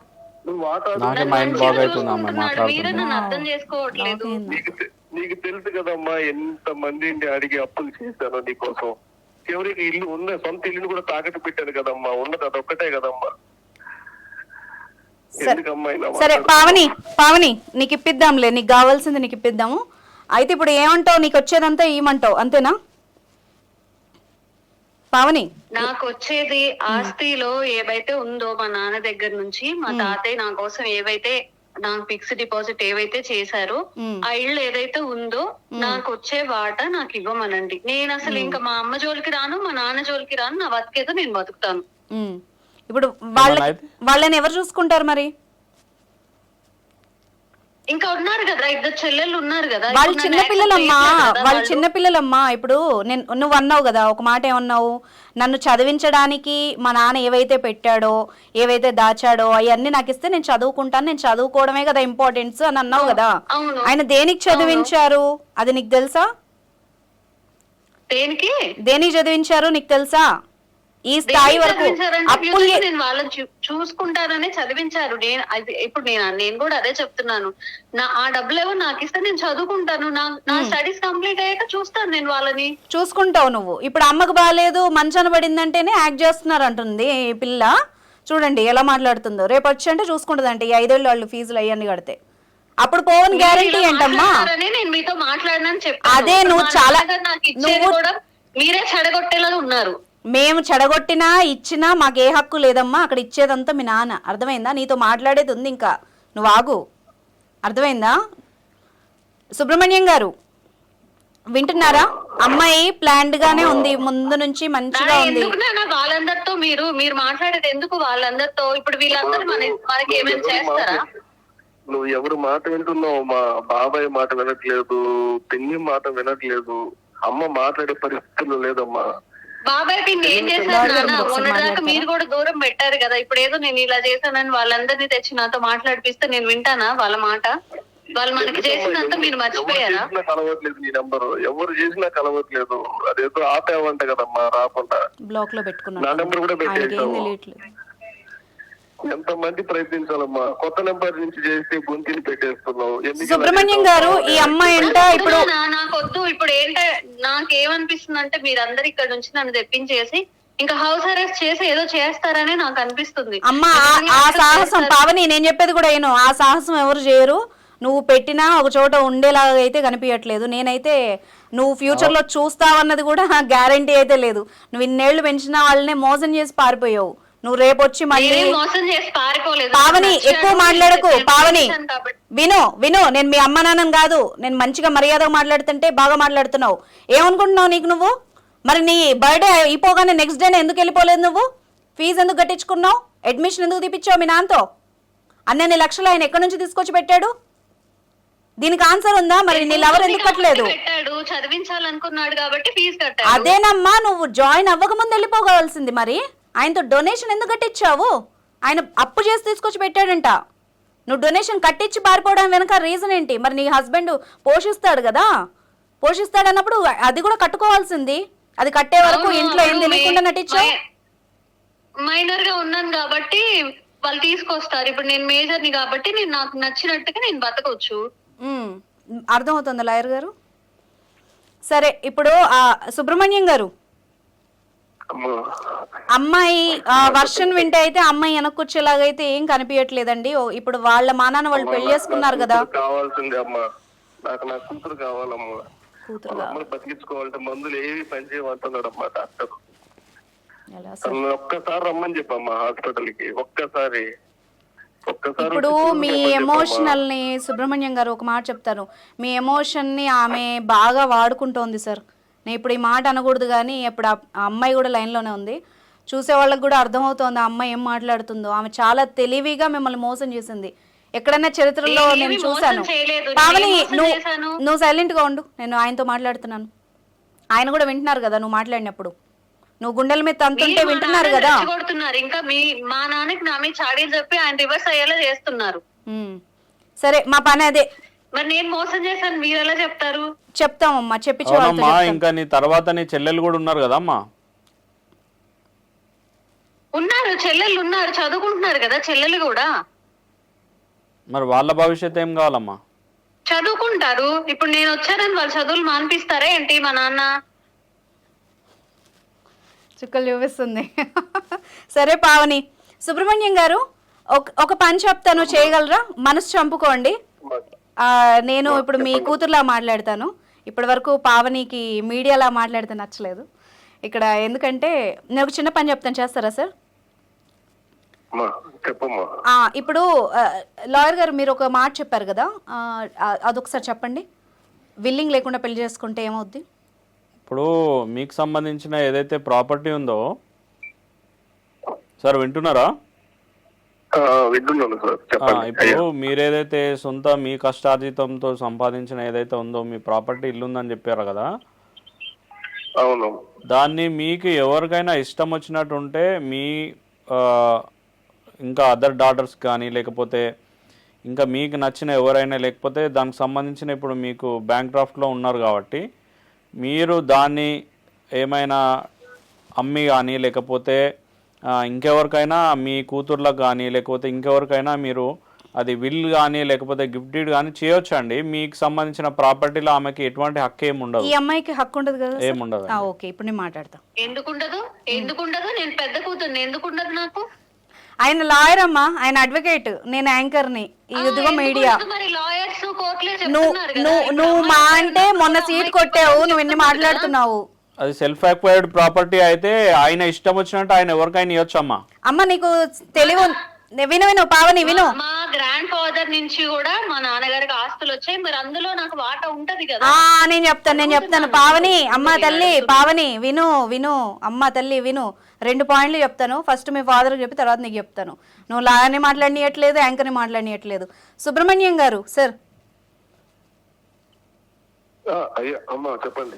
నాకే మైండ్ బాగా అవుతుందమ్మా మీరే నన్ను అర్థం చేసుకోవట్లేదు. నీకు తెలుసు కదమ్మా ఎంత మందిని అడిగి అప్పులు చేశాను నీకోసం. చివరికి ఇల్లు ఉన్న సొంత ఇల్లుని కూడా తాకట్టు పెట్టాను కదమ్మా. ఉన్నది అదొక్కటే కదమ్మా. సరే పావని నీకు ఇప్పిద్దాంలే, నీకు కావాల్సింది నీకు ఇప్పిద్దాము. అయితే ఇప్పుడు ఏమంటావు, నీకు వచ్చేదంతా ఏమంటావు, అంతేనా పావని? నాకు వచ్చేది ఆస్తిలో ఏవైతే ఉందో మా నాన్న దగ్గర నుంచి, మా తాతయ్య నా కోసం ఏవైతే నాకు ఫిక్స్డ్ డిపాజిట్ ఏవైతే చేశారో ఆ ఇల్లు ఏదైతే ఉందో నాకు వచ్చే వాటా నాకు ఇవ్వమనండి. నేను అసలు ఇంకా మా అమ్మ జోలికి రాను, మా నాన్న జోలికి రాను. నా బతికేదో నేను బతుకుతాను. ఇప్పుడు వాళ్ళని ఎవరు చూసుకుంటారు మరి? ఇంకా ఉన్నారు కదా, ఇద్దరు చెల్లెళ్ళు ఉన్నారు కదా. వాళ్ళు చిన్నపిల్లలమ్మా. ఇప్పుడు నువ్వు అన్నావు కదా ఒక మాట, ఏమన్నావు, నన్ను చదివించడానికి మా నాన్న ఏవైతే పెట్టాడో ఏవైతే దాచాడో అవన్నీ నాకు ఇస్తే నేను చదువుకుంటాను, నేను చదువుకోవడమే కదా ఇంపార్టెన్స్ అని అన్నావు కదా. ఆయన దేనికి చదివించారు అది నీకు తెలుసా? దేనికి చదివించారు నీకు తెలుసా? ఈ స్థాయి వరకు నేను వాళ్ళని చూసుకుంటానని చదివించారు. ఇప్పుడు నేను కూడా అదే చెప్తున్నాను. ఆ డబ్బులు ఏమో నాకు ఇస్తే నేను చదువుకుంటాను. నా స్టడీస్ కంప్లీట్ అయ్యాక చూస్తాను నేను వాళ్ళని. చూసుకుంటావు నువ్వు. ఇప్పుడు అమ్మకు బాగాలేదు, మంచాన పడిందంటేనే యాక్ట్ చేస్తున్నారు అంటుంది ఈ పిల్ల. చూడండి ఎలా మాట్లాడుతుందో. రేపు వచ్చి అంటే చూసుకుంటుందంటే ఈ 5 ఏళ్ళు వాళ్ళు ఫీజులు అయ్యని కడితే అప్పుడు పోవని గ్యారంటీ ఏంటమ్మా? నేను మీతో మాట్లాడినని చెప్పి అదే నువ్వు చాలా మీరే చెడగొట్టేలా ఉన్నారు. మేము చెడగొట్టినా ఇచ్చినా మాకు ఏ హక్కు లేదమ్మా. అక్కడ ఇచ్చేదంతా మీ నాన్న. అర్థమైందా? నీతో మాట్లాడేది ఉంది, ఇంకా నువ్వు ఆగు. అర్థమైందా? సుబ్రహ్మణ్యం గారు వింటున్నారా? అమ్మాయి ప్లాన్డ్ గానే ఉంది, ముందు నుంచి మంచిగా ఉంది. వాళ్ళందరితో మీరు మాట్లాడేది ఎందుకు? వాళ్ళందరితో ఇప్పుడు వీళ్ళందరూ మనకి ఏమైనా చేస్తారా? నువ్వు ఎవరు మాట వింటున్నావు? మా బాబాయ్ మాట వినట్లేదు, పిన్ని మాట వినట్లేదు, అమ్మ మాట్లాడే పరిస్థితులు లేదమ్మా. బాబాయ్ పిన్ని ఏం చేశారు నాన్న? మొన్నటిదాకా మీరు కూడా దూరం పెట్టారు కదా. ఇప్పుడు ఏదో నేను ఇలా చేశానని వాళ్ళందరినీ తెచ్చి నాతో మాట్లాడిపిస్తే నేను వింటానా వాళ్ళ మాట? వాళ్ళు మనకి చేసినంత మీరు మర్చిపోయారా? కలవట్లేదు నీ నెంబరు, ఎవరు చేసినా కలవట్లేదు. అదేదో ఆపేవంట కదమ్మా రాకుండా. బ్లాక్ లో పెట్టుకున్నా, నా నెంబర్ కూడా పెట్టేసావు. ఎంత మంది ప్రయత్నించాలమ్మా, కొత్త నెంబర్ నుంచి చేస్తే గొంతుని పెట్టేస్తున్నావు. సుబ్రహ్మణ్యం గారు ఈ అమ్మాయి ఏంట ఇప్పుడు నాకొద్దు. ఇప్పుడు నాకేమనిపిస్తుంది అంటే మీరందరు ఇక్కడ నుంచి నన్ను తెప్పించేసి ఇంకా హౌస్ అరెస్ట్ చేసి ఏదో చేస్తారని నాకు అనిపిస్తుంది. అమ్మా ఆ సాహసం పావని, నేను చెప్పేది కూడా ఏను, ఆ సాహసం ఎవరు చేయరు. నువ్వు పెట్టినా ఒక చోట ఉండేలాగా అయితే కనిపించట్లేదు. నేనైతే నువ్వు ఫ్యూచర్ లో చూస్తావన్నది కూడా గ్యారంటీ అయితే లేదు. నువ్వు ఇన్నేళ్లు పెంచిన వాళ్ళనే మోసం చేసి పారిపోయావు. నువ్వు రేపు వచ్చి మళ్ళీ పావని ఎక్కువ మాట్లాడకు. పావని విను, నేను మీ అమ్మ నాన్నని కాదు, నేను మంచిగా మర్యాదగా మాట్లాడుతుంటే బాగా మాట్లాడుతున్నావు. ఏమనుకుంటున్నావు నీకు నువ్వు? మరి నీ బర్త్డే అయిపోగానే నెక్స్ట్ డేనే ఎందుకు వెళ్ళిపోలేదు నువ్వు? ఫీజు ఎందుకు కట్టించుకున్నావు? అడ్మిషన్ ఎందుకు తీపిచ్చావు మీ నాన్నతో? అన్ని లక్షలు ఆయన ఎక్కడి నుంచి తీసుకొచ్చి పెట్టాడు? దీనికి ఆన్సర్ ఉందా? మరి నీ లవర్ ఎందుకు కట్టలేదు? చదివించాలనుకున్నాడు కాబట్టి ఫీజు కట్టాడు. అదేనమ్మా, నువ్వు జాయిన్ అవ్వక ముందు వెళ్ళిపోగలసింది. మరి ఆయనతో డొనేషన్ ఎందుకు కట్టించావు? ఆయన అప్పు చేసి తీసుకొచ్చి పెట్టాడంట. నువ్వు డొనేషన్ కట్టించి పారిపోవడం వెనక రీజన్ ఏంటి? మరి నీ హస్బెండ్ పోషిస్తాడు కదా, పోషిస్తాడు అన్నప్పుడు అది కూడా కట్టుకోవాల్సింది. అది కట్టే వరకు ఇంట్లో ఏం తెలియకుండా నటించావు. మైనర్ గా ఉన్నాను కాబట్టి వాళ్ళు తీసుకొస్తారు. ఇప్పుడు నేను మేజర్ని కాబట్టి నేను నాకు నచ్చినట్టుగా నేను బతకొచ్చు. అర్థమవుతుందా లాయర్ గారు? సరే, ఇప్పుడు సుబ్రహ్మణ్యం గారు, అమ్మాయి వర్షన్ వింటే అయితే అమ్మాయి వెనక్కొచ్చేలాగైతే ఏం కనిపించట్లేదండి. ఇప్పుడు వాళ్ళ మానాన్న వాళ్ళు పెళ్లి చేసుకున్నారు కదా. కావాల్సింది అమ్మా, నాకు నా కూతురు కావాలమ్మా. కూతురు బతికించుకోవాలంటే మందులు ఏవి పనిచేయమంటున్నాడు అమ్మా డాక్టర్. ఎలా సార్? తను ఒక్కసారి రమ్మని చెప్పమ్మా హాస్పిటల్కి, ఒక్కసారి ఇప్పుడు మీ ఎమోషనల్ ని సుబ్రహ్మణ్యం గారు ఒక మాట చెప్తాను, మీ ఎమోషన్ ని ఆమె బాగా వాడుకుంటోంది సార్. నేను ఇప్పుడు ఈ మాట అనకూడదు కానీ ఇప్పుడు ఆ అమ్మాయి కూడా లైన్లోనే ఉంది, చూసే వాళ్ళకి కూడా అర్థమవుతోంది ఆ అమ్మాయి ఏం మాట్లాడుతుందో. ఆమె చాలా తెలివిగా మిమ్మల్ని మోసం చేసింది. ఎక్కడైనా చరిత్రలో నేను చూశాను. పావని నువ్వు సైలెంట్ గా ఉండు, నేను ఆయనతో మాట్లాడుతున్నాను. ఆయన కూడా వింటున్నారు కదా నువ్వు మాట్లాడినప్పుడు, నువ్వు గుండెల మీద తంతుంటే వింటున్నారు కదా. ఇంకా మా నాన్నకి నా మీద చాడీలు చెప్పి ఆయన రివర్స్ అయ్యేలా చేస్తున్నారు. సరే మా పని అదే. మరి నేను మోసం చేశాను మీరు ఎలా చెప్తారు? చెప్తామమ్మా, చెప్పించు. ఇంకా నీ తర్వాత నీ చెల్లెలు కూడా ఉన్నారు కదా అమ్మా? ఉన్నారు, చెల్లెళ్ళు ఉన్నారు, చదువుకుంటున్నారు కదా చెల్లెలు కూడా. మరి వాళ్ళ భవిష్యత్తు ఏం కావాలమ్మా? చదువుకుంటారు. ఇప్పుడు నేను వచ్చానని వాళ్ళు చదువులు మానిపిస్తారా ఏంటి మా నాన్న? చుక్కలు చూపిస్తుంది. సరే పావని, సుబ్రహ్మణ్యం గారు ఒక పని చెప్తాను, చేయగలరా? మనసు చంపుకోండి. నేను ఇప్పుడు మీ కూతురులా మాట్లాడతాను. ఇప్పటి వరకు పావనికి మీడియాలా మాట్లాడితే నచ్చలేదు ఇక్కడ. ఎందుకంటే నేను ఒక చిన్న పని చెప్తాను, చేస్తారా సార్? ఇప్పుడు లాయర్ గారు మీరు ఒక మాట చెప్పారు కదా, అదొకసారి చెప్పండి. విల్లింగ్ లేకుండా పెళ్లి చేసుకుంటే ఏమవుద్ది? ఇప్పుడు మీకు సంబంధించిన ఏదైతే ప్రాపర్టీ ఉందో సార్, వింటున్నారా? ఇప్పుడు మీరేదైతే సొంత మీ కష్టార్జితంతో సంపాదించిన ఏదైతే ఉందో మీ ప్రాపర్టీ ఇల్లు ఉందని చెప్పారు కదా, అవును. దాన్ని మీకు ఎవరికైనా ఇష్టం వచ్చినట్టు ఉంటే మీ ఇంకా అదర్ డాటర్స్ కానీ లేకపోతే ఇంకా మీకు నచ్చిన ఎవరైనా, లేకపోతే దానికి సంబంధించిన ఇప్పుడు మీకు బ్యాంక్ డ్రాఫ్ట్లో ఉన్నారు కాబట్టి మీరు దాన్ని ఏమైనా అమ్మి కానీ లేకపోతే ఇంకెవరికైనా మీ కూతుర్లకు కానీ లేకపోతే ఇంకెవరికైనా మీరు అది విల్ కానీ లేకపోతే గిఫ్ట్ డీడ్ కానీ చేయొచ్చు అండి. మీకు సంబంధించిన ప్రాపర్టీలో ఆమెకి ఎటువంటి హక్కు ఏమి ఉండదు. ఈ అమ్మాయికి హక్కు ఉండదు కదా? ఏముండదు. ఓకే, ఇప్పుడు నేను మాట్లాడతా. ఎందుకుండదు? నేను పెద్ద కూతురు, ఎందుకుండదు నాకు? ఆయన లాయర్ అమ్మా, ఆయన అడ్వకేట్, నేను యాంకర్ ని. ఇదిగో మీడియా. నువ్వు మా అంటే మొన్న సీట్ కొట్టావు, నువ్వు ఎన్ని మాట్లాడుతున్నావు? అది సెల్ఫ్ అక్వైర్డ్ ప్రాపర్టీ అయితే ఆయన ఇష్టం వచ్చినట్టు ఆయన ఎవరికైనా ఇవ్వచ్చు అమ్మా. అమ్మ నీకు తెలివి విను పావని విను. మా గ్రాండ్ ఫాదర్ నుంచి కూడా మా నాన్నగారికి ఆస్తులు వచ్చాయి, మరి అందులో నాకు వాటా ఉంటది కదా. నేను చెప్తాను పావని. అమ్మ తల్లి పావని విను అమ్మ తల్లి విను. 2 పాయింట్లు చెప్తాను. ఫస్ట్ మీ ఫాదర్కి చెప్పి తర్వాత నీకు చెప్తాను. నువ్వు లాయర్ని మాట్లాడియట్లేదు, యాంకర్ని మాట్లాడియట్లేదు. సుబ్రహ్మణ్యం గారు సార్. చెప్పండి.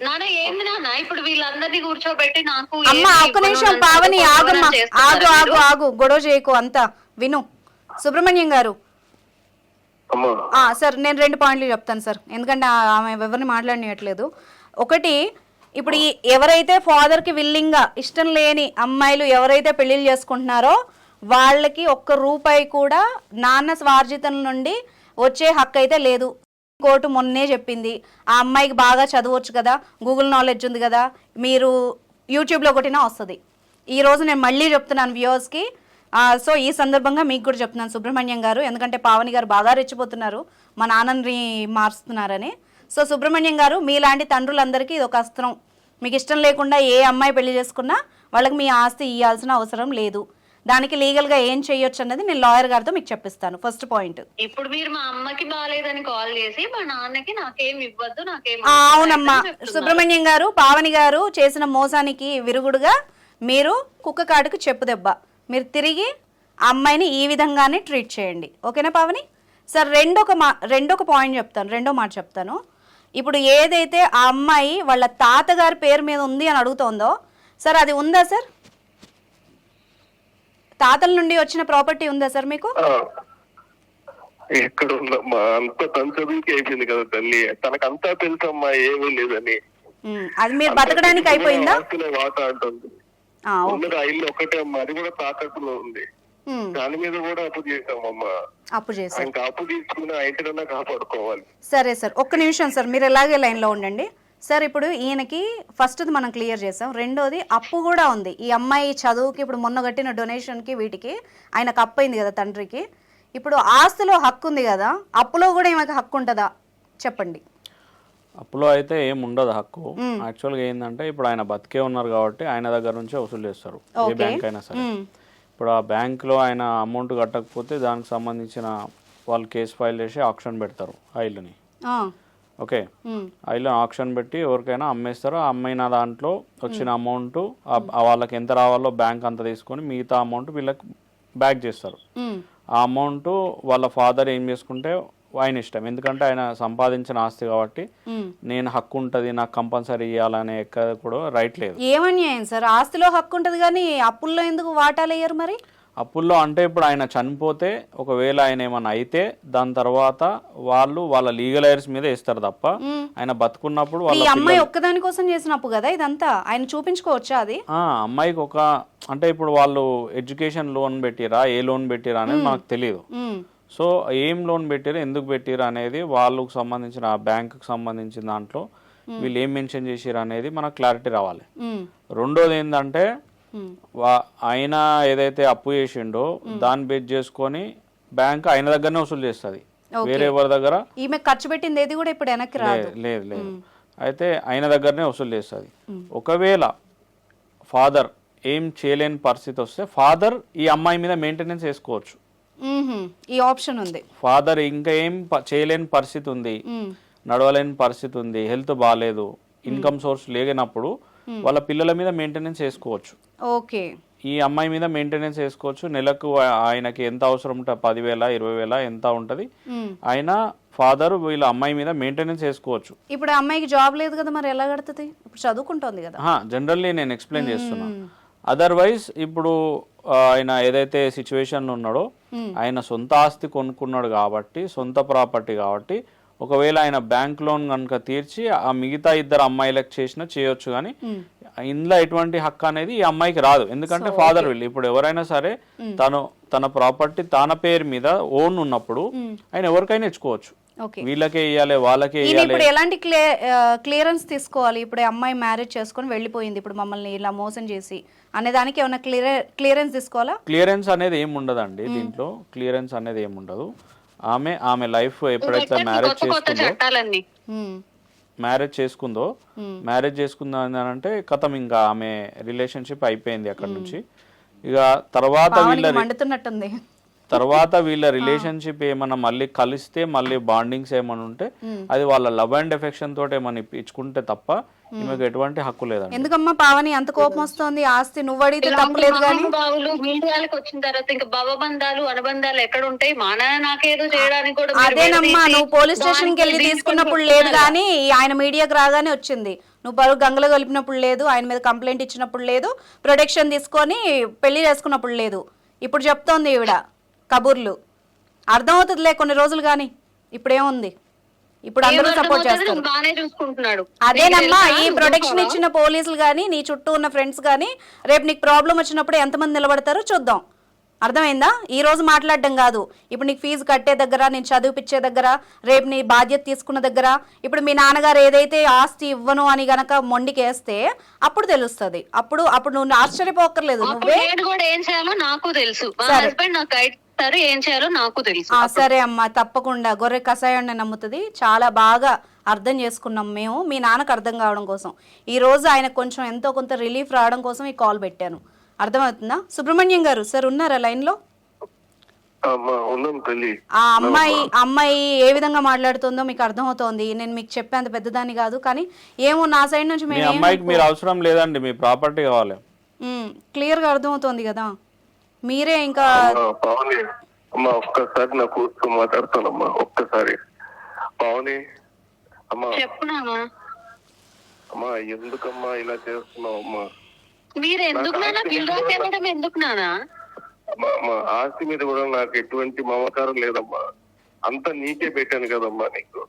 ఇప్పుడు వీళ్ళందరినీ కూర్చోబెట్టి నాకు అమ్మ ఒక్క నిమిషం పావని ఆగమ్మా, ఆగు గొడవ చేయకు అంతా విను. సుబ్రహ్మణ్యం గారు సార్, నేను 2 పాయింట్లు చెప్తాను సార్, ఎందుకంటే ఆమె ఎవరిని మాట్లాడియట్లేదు. ఒకటి, ఇప్పుడు ఎవరైతే ఫాదర్కి విల్లింగ్గా ఇష్టం లేని అమ్మాయిలు ఎవరైతే పెళ్లిళ్ళు చేసుకుంటున్నారో వాళ్ళకి ₹1 కూడా నాన్న స్వార్జితం నుండి వచ్చే హక్కు అయితే లేదు. కోర్టు మొన్నే చెప్పింది. ఆ అమ్మాయికి బాగా చదవచ్చు కదా, గూగుల్ నాలెడ్జ్ ఉంది కదా, మీరు యూట్యూబ్లో కొట్టినా వస్తుంది. ఈరోజు నేను మళ్ళీ చెప్తున్నాను వ్యూవర్స్కి. సో ఈ సందర్భంగా మీకు కూడా చెప్తున్నాను సుబ్రహ్మణ్యం గారు, ఎందుకంటే పావని గారు బాగా రెచ్చిపోతున్నారు మా నాన్నని మారుస్తున్నారని. సో సుబ్రహ్మణ్యం గారు, మీలాంటి తండ్రులందరికీ ఇది ఒక అస్త్రం. మీకు ఇష్టం లేకుండా ఏ అమ్మాయి పెళ్లి చేసుకున్నా వాళ్ళకి మీ ఆస్తి ఇవ్వాల్సిన అవసరం లేదు. దానికి లీగల్ గా ఏం చేయొచ్చు అన్నది నేను లాయర్ గారితో మీకు చెప్పిస్తాను. ఫస్ట్ పాయింట్, ఇప్పుడు మీరు మా అమ్మకి బాగాలేదని కాల్ చేసి మా నాన్నకి నాకేం ఇవ్వద్దు, నాకేం. అవునమ్మా సుబ్రహ్మణ్యం గారు, పావని గారు చేసిన మోసానికి విరుగుడుగా మీరు కుక్క కాటుకు చెప్పు దెబ్బ. మీరు తిరిగి ఆ అమ్మాయిని ఈ విధంగానే ట్రీట్ చేయండి, ఓకేనా పావని? సార్ రెండొక పాయింట్ చెప్తాను, రెండో మాట చెప్తాను. ఇప్పుడు ఏదైతే ఆ అమ్మాయి వాళ్ళ తాతగారి పేరు మీద ఉంది అని అడుగుతోందో సార్, అది ఉందా సార్? తాతల నుండి వచ్చిన ప్రాపర్టీ ఉందా సార్ మీకు? ఎక్కడ ఉందమ్మా, అంత చదువుకి అయిపోయింది కదా తల్లి, తనకంతా తెలుసమ్మా ఏమీ లేదని. అది మీరు బతకడానికి అయిపోయిందా? వాట అంటుంది. ఇల్లు ఒకటే అమ్మా, అది కూడా తాకట్టులో ఉంది. దాని మీద కూడా అప్పు చేసామమ్మా. అప్పు తీసుకుని ఆ ఇంటికన్నా కాపాడుకోవాలి. సరే సార్, ఒక్క నిమిషం సార్, మీరు ఎలాగే లైన్ లో ఉండండి సార్. ఇప్పుడు ఈయనకి ఫస్ట్ మనం క్లియర్ చేసాం. రెండోది అప్పు కూడా ఉంది. ఈ అమ్మాయి చదువుకి ఇప్పుడు మొన్న కట్టిన డొనేషన్కి వీటికి ఆయనకు అప్పు అయింది కదా తండ్రికి. ఇప్పుడు ఆస్తిలో హక్కు ఉంది కదా, అప్పులో కూడా ఈమెకి హక్కు ఉంటుందా చెప్పండి? అప్పులో అయితే ఏం ఉండదు హక్కు. యాక్చువల్గా ఏంటంటే ఇప్పుడు ఆయన బతికే ఉన్నారు కాబట్టి ఆయన దగ్గర నుంచే వసూలు చేస్తారు, ఏ బ్యాంక్ అయినా సరే. ఇప్పుడు ఆ బ్యాంక్లో ఆయన అమౌంట్ కట్టకపోతే దానికి సంబంధించిన వాళ్ళు కేసు ఫైల్ చేసి ఆక్షన్ పెడతారు ఆ ఇల్లుని. ఓకే, ఆ ఇల్లు ఆక్షన్ పెట్టి ఎవరికైనా అమ్మేస్తారు. ఆ అమ్మిన దాంట్లో వచ్చిన అమౌంట్ వాళ్ళకి ఎంత రావాలో బ్యాంక్ అంత తీసుకొని మిగతా అమౌంట్ వీళ్ళకి బ్యాక్ చేస్తారు. ఆ అమౌంట్ వాళ్ళ ఫాదర్ ఏం చేసుకుంటే ఆయన ఇష్టం, ఎందుకంటే ఆయన సంపాదించిన ఆస్తి కాబట్టి నేను హక్కు ఉంటుంది నాకు కంపల్సరీ ఇవ్వాలనే ఎక్కడ కూడా రైట్ లేదు. ఏమన్యాయం సార్, ఆస్తిలో హక్కు ఉంటుంది కానీ అప్పుల్లో ఎందుకు వాటాలు వేయరు మరి? అప్పుల్లో అంటే ఇప్పుడు ఆయన చనిపోతే ఒకవేళ ఆయన ఏమైనా అయితే దాని తర్వాత వాళ్ళు వాళ్ళ లీగల్ ఎయిర్స్ మీద ఇస్తారు తప్ప ఆయన బతుకున్నప్పుడు ఈ అమ్మాయి ఒక్కదాని కోసం చేసిన అప్పు కదా ఇదంతా, ఆయన చూపించుకోవచ్చా అది? అమ్మాయికి ఒక అంటే ఇప్పుడు వాళ్ళు ఎడ్యుకేషన్ లోన్ పెట్టిరా ఏ లోన్ పెట్టిరా అనేది మనకు తెలియదు. సో ఏం లోన్ పెట్టారు ఎందుకు పెట్టారు అనేది వాళ్ళకు సంబంధించిన ఆ బ్యాంకుకి సంబంధించిన దాంట్లో వీళ్ళు ఏం మెన్షన్ చేసారు అనేది మనకు క్లారిటీ రావాలి. రెండోది ఏంటంటే ఆయన ఏదైతే అప్పు చేసిండో దాన్ని బేస్ చేసుకొని బ్యాంక్ ఆయన దగ్గరనే వసూలు చేస్తుంది, వేరే ఎవరి దగ్గర ఈమె ఖర్చు పెట్టింది ఏది కూడా ఇప్పుడు వెనక్కి రాదు. లేదు అయితే ఆయన దగ్గరనే వసూలు చేస్తుంది. ఒకవేళ ఫాదర్ ఏం చేయలేని పరిస్థితి వస్తే ఫాదర్ ఈ అమ్మాయి మీద మెయింటెనెన్స్ వేసుకోవచ్చు. ఈ ఆప్షన్ ఉంది. ఫాదర్ ఇంకా ఏం చేయలేని పరిస్థితి ఉంది, నడవలేని పరిస్థితి ఉంది, హెల్త్ బాగాలేదు, ఇన్కమ్ సోర్స్ లేనప్పుడు వాళ్ళ పిల్లల మీద మెయింటెనెన్స్ వేసుకోవచ్చు. ఓకే, ఈ అమ్మాయి మీద మెయింటెనెన్స్ వేసుకోవచ్చు. నెలకు ఆయనకి ఎంత అవసరం ఉంటుంది, 10,000 20,000 ఎంత ఉంటది, ఆయన ఫాదర్ వీళ్ళ అమ్మాయి మీద మెయింటెనెన్స్ వేసుకోవచ్చు. ఇప్పుడు అమ్మాయికి జాబ్ లేదు కదా, మరి ఎలా కడుతుంది? ఇప్పుడు చదువుకుంటోంది కదా. జనరల్లీ నేను ఎక్స్ప్లెయిన్ చేస్తున్నా. అదర్వైజ్ ఇప్పుడు ఆయన ఏదైతే సిచ్యువేషన్ ఉన్నాడో ఆయన సొంత ఆస్తి కొనుక్కున్నాడు కాబట్టి, సొంత ప్రాపర్టీ కాబట్టి, ఒకవేళ ఆయన బ్యాంక్ లోన్ కనుక తీర్చి ఆ మిగతా ఇద్దరు అమ్మాయిలకు చేయొచ్చు, కానీ ఇందులో ఎటువంటి హక్కు అనేది ఈ అమ్మాయికి రాదు. ఎందుకంటే ఫాదర్ వీళ్ళు ఇప్పుడు ఎవరైనా సరే తన ప్రాపర్టీ తన పేరు మీద ఓన్ ఉన్నప్పుడు ఆయన ఎవరికైనా ఇచ్చుకోవచ్చు. వీళ్ళకే ఇవ్వాలి వాళ్ళకే ఇవ్వాలి. ఇప్పుడు ఎలాంటి క్లియరెన్స్ తీసుకోవాలి? ఇప్పుడు అమ్మాయి మ్యారేజ్ చేసుకొని వెళ్ళిపోయింది, ఇప్పుడు మమ్మల్ని ఇలా మోసం చేసి అనే దానికి ఏమైనా క్లియరెన్స్ తీసుకోవాలా? క్లియరెన్స్ అనేది ఏం ఉండదండి దీంట్లో, క్లియరెన్స్ అనేది ఏం ఉండదు. ఆమె లైఫ్ ఎప్పుడైతే మ్యారేజ్ చేసుకుందో అని అంటే కథం, ఇంకా ఆమె రిలేషన్షిప్ అయిపోయింది అక్కడ నుంచి. ఇక తర్వాత వీళ్ళ రిలేషన్షిప్ ఏమన్నా మళ్ళీ కలిస్తే మళ్ళీ బాండింగ్స్ ఏమన్నా ఉంటే అది వాళ్ళ లవ్ అండ్ ఎఫెక్షన్ తోటి ఏమన్నా ఇచ్చుకుంటే తప్ప ఈమెకు ఎటువంటి హక్కు లేదండి. ఎందుకమ్మా పావని అంత కోపం వస్తుంది? ఆస్తి నువ్వు అడిగితే తప్పలేదు కానీ మీడియాలకు వచ్చిన తర్వాత ఇంకా భవబంధాలు అనుబంధాలు ఎక్కడ ఉంటాయి? మా నాన్న నాకేదో చేయడానికి కూడా అదేనమ్మా, నువ్వు పోలీస్ స్టేషన్ కి వెళ్ళి తీసుకున్నప్పుడు లేదు కానీ ఆయన మీడియాకి రాగానే వచ్చింది. నువ్వు బరువు గంగలో కలిపినప్పుడు లేదు, ఆయన మీద కంప్లైంట్ ఇచ్చినప్పుడు లేదు, ప్రొటెక్షన్ తీసుకొని పెళ్లి చేసుకున్నప్పుడు లేదు. ఇప్పుడు చెప్తోంది ఈవిడ కబుర్లు. అర్థమవుతుందిలే కొన్ని రోజులు కానీ, ఇప్పుడేముంది, ఇప్పుడు అందరూ సపోర్ట్ చేస్తారు. అదేనమ్మా, ఈ ప్రొటెక్షన్ ఇచ్చిన పోలీసులు కానీ నీ చుట్టూ ఉన్న ఫ్రెండ్స్ కానీ రేపు నీకు ప్రాబ్లం వచ్చినప్పుడు ఎంతమంది నిలబడతారో చూద్దాం. అర్థమైందా? ఈ రోజు మాట్లాడడం కాదు, ఇప్పుడు నీకు ఫీజు కట్టే దగ్గర, నేను చదివిపించే దగ్గర, రేపు నీ బాధ్యత తీసుకున్న దగ్గర. ఇప్పుడు మీ నాన్నగారు ఏదైతే ఆస్తి ఇవ్వను అని గనక మొండికేస్తే అప్పుడు తెలుస్తుంది. అప్పుడు నువ్వు ఆశ్చర్యపోకర్లేదు. నువ్వే ఏం చేయాలో నాకు తెలుసు, ఏం చేయాలో నాకు తెలుసు. సరే అమ్మా, తప్పకుండా గొర్రె కషాయాన్ని నమ్ముతుంది. చాలా బాగా అర్థం చేసుకున్నాం మేము, మీ నాన్నకు అర్థం కావడం కోసం. ఈ రోజు ఆయన కొంచెం ఎంతో కొంత రిలీఫ్ రావడం కోసం ఈ కాల్ పెట్టాను. అర్థమవుతుందా? సుబ్రహ్మణ్యం గారు సార్ ఉన్నారా లైన్ లో? ఆ అమ్మాయి ఏ విధంగా మాట్లాడుతుందో మీకు అర్థమవుతోంది. నేను మీకు చెప్పేంత పెద్దదాన్ని కాదు, కానీ ఏమో నా సైడ్ నుంచి మీరు అవసరం లేదండి, మీ ప్రాపర్టీ కావాలి, క్లియర్ గా అర్థమవుతోంది కదా. మీరే ఇంకా ఒక్కసారి నా కూర్చో మాట్లాడతానమ్మా, ఒక్కసారి పావని అమ్మా. చెప్పున్నామా అమ్మా, ఎందుకమ్మా ఇలా చేస్తున్నావు అమ్మా? మీరు ఎందుకు ఎందుకు నానా? మా ఆస్తి మీద కూడా నాకు ఎటువంటి మమకారం లేదమ్మా, అంతా నీకే పెట్టాను కదమ్మా, నీకు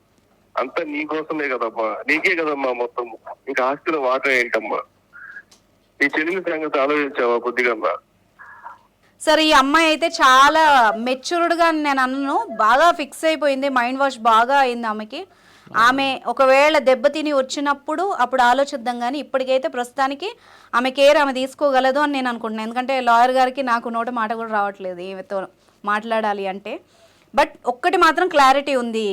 అంతా నీకోసమే కదమ్మా, నీకే కదమ్మా మొత్తం. ఇంకా ఆస్తిలో వాటా ఏంటమ్మా? నీ చెల్లి సంగతి ఆలోచించావా కొద్దిగా? సరే, ఈ అమ్మాయి అయితే చాలా మెచ్యూర్డ్ గా నేను అన్నను, బాగా ఫిక్స్ అయిపోయింది, మైండ్ వాష్ బాగా అయింది ఆమెకి. ఆమె ఒకవేళ దెబ్బతిని వచ్చినప్పుడు అప్పుడు ఆలోచిద్దాం, కానీ ఇప్పటికైతే ప్రస్తుతానికి ఆమె కేర్ ఆమె తీసుకోగలదు అని నేను అనుకుంటున్నాను. ఎందుకంటే లాయర్ గారికి నాకు నోట మాట కూడా రావట్లేదు ఈమెతో మాట్లాడాలి అంటే. బట్ ఒక్కటి మాత్రం క్లారిటీ ఉంది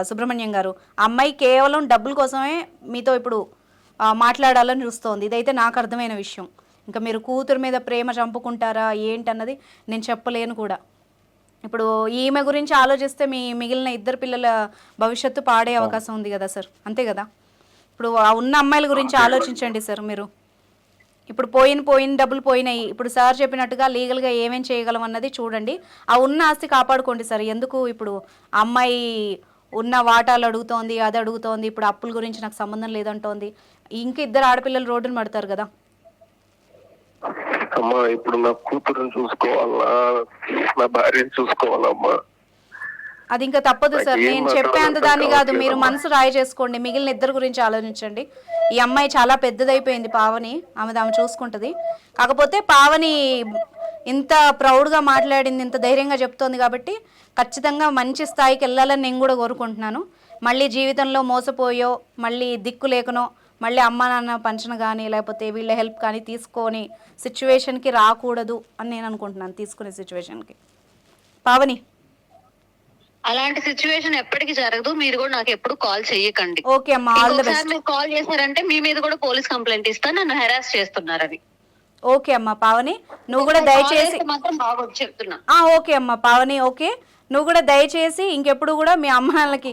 సుబ్రహ్మణ్యం గారు, ఆ అమ్మాయి కేవలం డబ్బుల కోసమే మీతో ఇప్పుడు మాట్లాడాలని చూస్తోంది. ఇదైతే నాకు అర్థమైన విషయం. ఇంకా మీరు కూతురు మీద ప్రేమ చంపుకుంటారా ఏంటన్నది నేను చెప్పలేను కూడా. ఇప్పుడు ఈమె గురించి ఆలోచిస్తే మీ మిగిలిన ఇద్దరు పిల్లల భవిష్యత్తు పాడే అవకాశం ఉంది కదా సార్, అంతే కదా. ఇప్పుడు ఉన్న అమ్మాయిల గురించి ఆలోచించండి సార్ మీరు. ఇప్పుడు పోయిన డబ్బులు పోయినాయి, ఇప్పుడు సార్ చెప్పినట్టుగా లీగల్గా ఏమేం చేయగలం అన్నది చూడండి. ఆ ఉన్న ఆస్తి కాపాడుకోండి సార్. ఎందుకు ఇప్పుడు అమ్మాయి ఉన్న వాటాలు అడుగుతోంది, అది అడుగుతోంది, ఇప్పుడు అప్పుల గురించి నాకు సంబంధం లేదంటోంది. ఇంకా ఇద్దరు ఆడపిల్లలు రోడ్డును పడతారు కదా. అమ్మా ఇప్పుడు నా కూతురుని చూసుకోవాలా, నా భార్యని చూసుకోవాలమ్మా. అది ఇంకా తప్పదు సార్. నేను చెప్పేంత దాన్ని కాదు, మీరు మనసు రాయి చేసుకోండి. మిగిలిన ఇద్దరు గురించి ఆలోచించండి. ఈ అమ్మాయి చాలా పెద్దదైపోయింది పావని, ఆమె చూసుకుంటుంది. కాకపోతే పావని ఇంత ప్రౌడ్గా మాట్లాడింది, ఇంత ధైర్యంగా చెప్తోంది కాబట్టి ఖచ్చితంగా మంచి స్థాయికి వెళ్ళాలని నేను కూడా కోరుకుంటున్నాను. మళ్ళీ జీవితంలో మోసపోయో, మళ్ళీ దిక్కు లేకనో, మళ్ళీ అమ్మ నాన్న పంచన కానీ లేకపోతే వీళ్ళ హెల్ప్ కానీ తీసుకొని సిచ్యువేషన్కి రాకూడదు అని నేను అనుకుంటున్నాను. తీసుకునే సిచ్యువేషన్కి పావని అలాంటి సిచ్యువేషన్ ఎప్పటికీ జరగదు. మీరు కూడా నాకు ఎప్పుడు కాల్ చెయ్యకండి. ఓకే అమ్మా, ఆల్ ది బెస్ట్. మీరు కాల్ చేశారంటే మీ మీద కూడా పోలీస్ కంప్లైంట్ ఇస్తాను, నన్ను హెరాస్ చేస్తున్నారని. ఓకే అమ్మా పావని, నువ్వు కూడా దయచేసి మాత్రం బాగా చెప్తున్నా. ఓకే అమ్మా పావని, ఓకే. నువ్వు కూడా దయచేసి ఇంకెప్పుడు కూడా మీ అమ్మ నాన్నలకి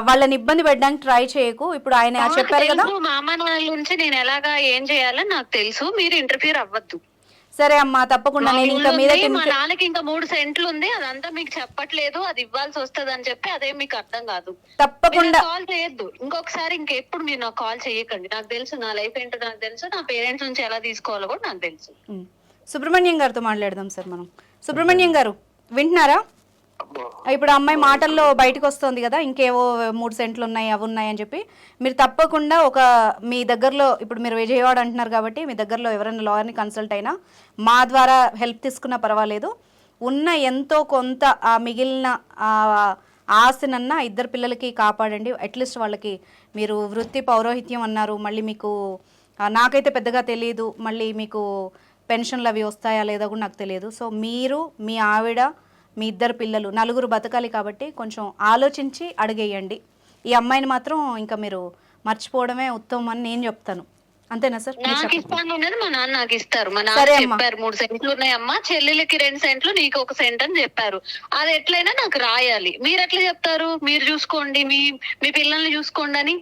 వాళ్ళని ఇబ్బంది పెట్టడానికి ట్రై చేయకు. ఇప్పుడు ఆయన చెప్పారు కదా, మా అమ్మ నాన్నల నుంచి నేను ఎలాగా ఏం చేయాలని నాకు తెలుసు, మీరు ఇంటర్ఫియర్ అవ్వద్దు. సరే అమ్మా, తప్పకుండా. నేను ఇంకా మీద మా నాన్నకి ఇంకా 3 సెంట్లు ఉంది, అదంతా మీకు చెప్పట్లేదు, అది ఇవ్వాల్సి వస్తుంది అని చెప్పి అదే మీకు అర్థం కాదు. తప్పకుండా కాల్ చేయొద్దు ఇంకొకసారి. ఇంకెప్పుడు మీరు నాకు కాల్ చేయకండి. నాకు తెలుసు నా లైఫ్ ఏంటో నాకు తెలుసు, నా పేరెంట్స్ నుంచి ఎలా తీసుకోవాలో కూడా నాకు తెలుసు. సుబ్రహ్మణ్యం గారితో మాట్లాడదాం సార్ మనం. సుబ్రహ్మణ్యం గారు వింటున్నారా? ఇప్పుడు అమ్మాయి మాటల్లో బయటకు వస్తుంది కదా, ఇంకేవో 3 సెంట్లు ఉన్నాయి, అవి ఉన్నాయి అని చెప్పి. మీరు తప్పకుండా మీ దగ్గరలో, ఇప్పుడు మీరు విజయవాడ అంటున్నారు కాబట్టి మీ దగ్గరలో ఎవరైనా లాయర్ని కన్సల్ట్ అయినా మా ద్వారా హెల్ప్ తీసుకున్నా పర్వాలేదు. ఉన్న ఎంతో కొంత ఆ మిగిలిన ఆస్తినన్నా ఇద్దరు పిల్లలకి కాపాడండి. అట్లీస్ట్ వాళ్ళకి మీరు వృత్తి పౌరోహిత్యం అన్నారు, మళ్ళీ మీకు నాకైతే పెద్దగా తెలియదు, మళ్ళీ మీకు పెన్షన్లు అవి వస్తాయా లేదా కూడా నాకు తెలియదు. సో మీరు, మీ ఆవిడ, మీ ఇద్దరు పిల్లలు, 4 బతకాలి కాబట్టి కొంచెం ఆలోచించి అడిగేయండి. ఈ అమ్మాయిని మాత్రం ఇంకా మీరు మర్చిపోవడమే ఉత్తమం అని నేను చెప్తాను. అంతేనా సార్? నాకు ఇస్తాను ఉన్నది మా నాన్న నాకు ఇస్తారు. మా నాన్న చెప్పారు 3 సెంట్లు ఉన్నాయమ్మా, చెల్లెలకి 2 సెంట్లు, నీకు 1 సెంట్ అని చెప్పారు. అది ఎట్లయినా నాకు రాయాలి. మీరు ఎట్లా చెప్తారు మీరు చూసుకోండి, మీ పిల్లల్ని చూసుకోండి అని?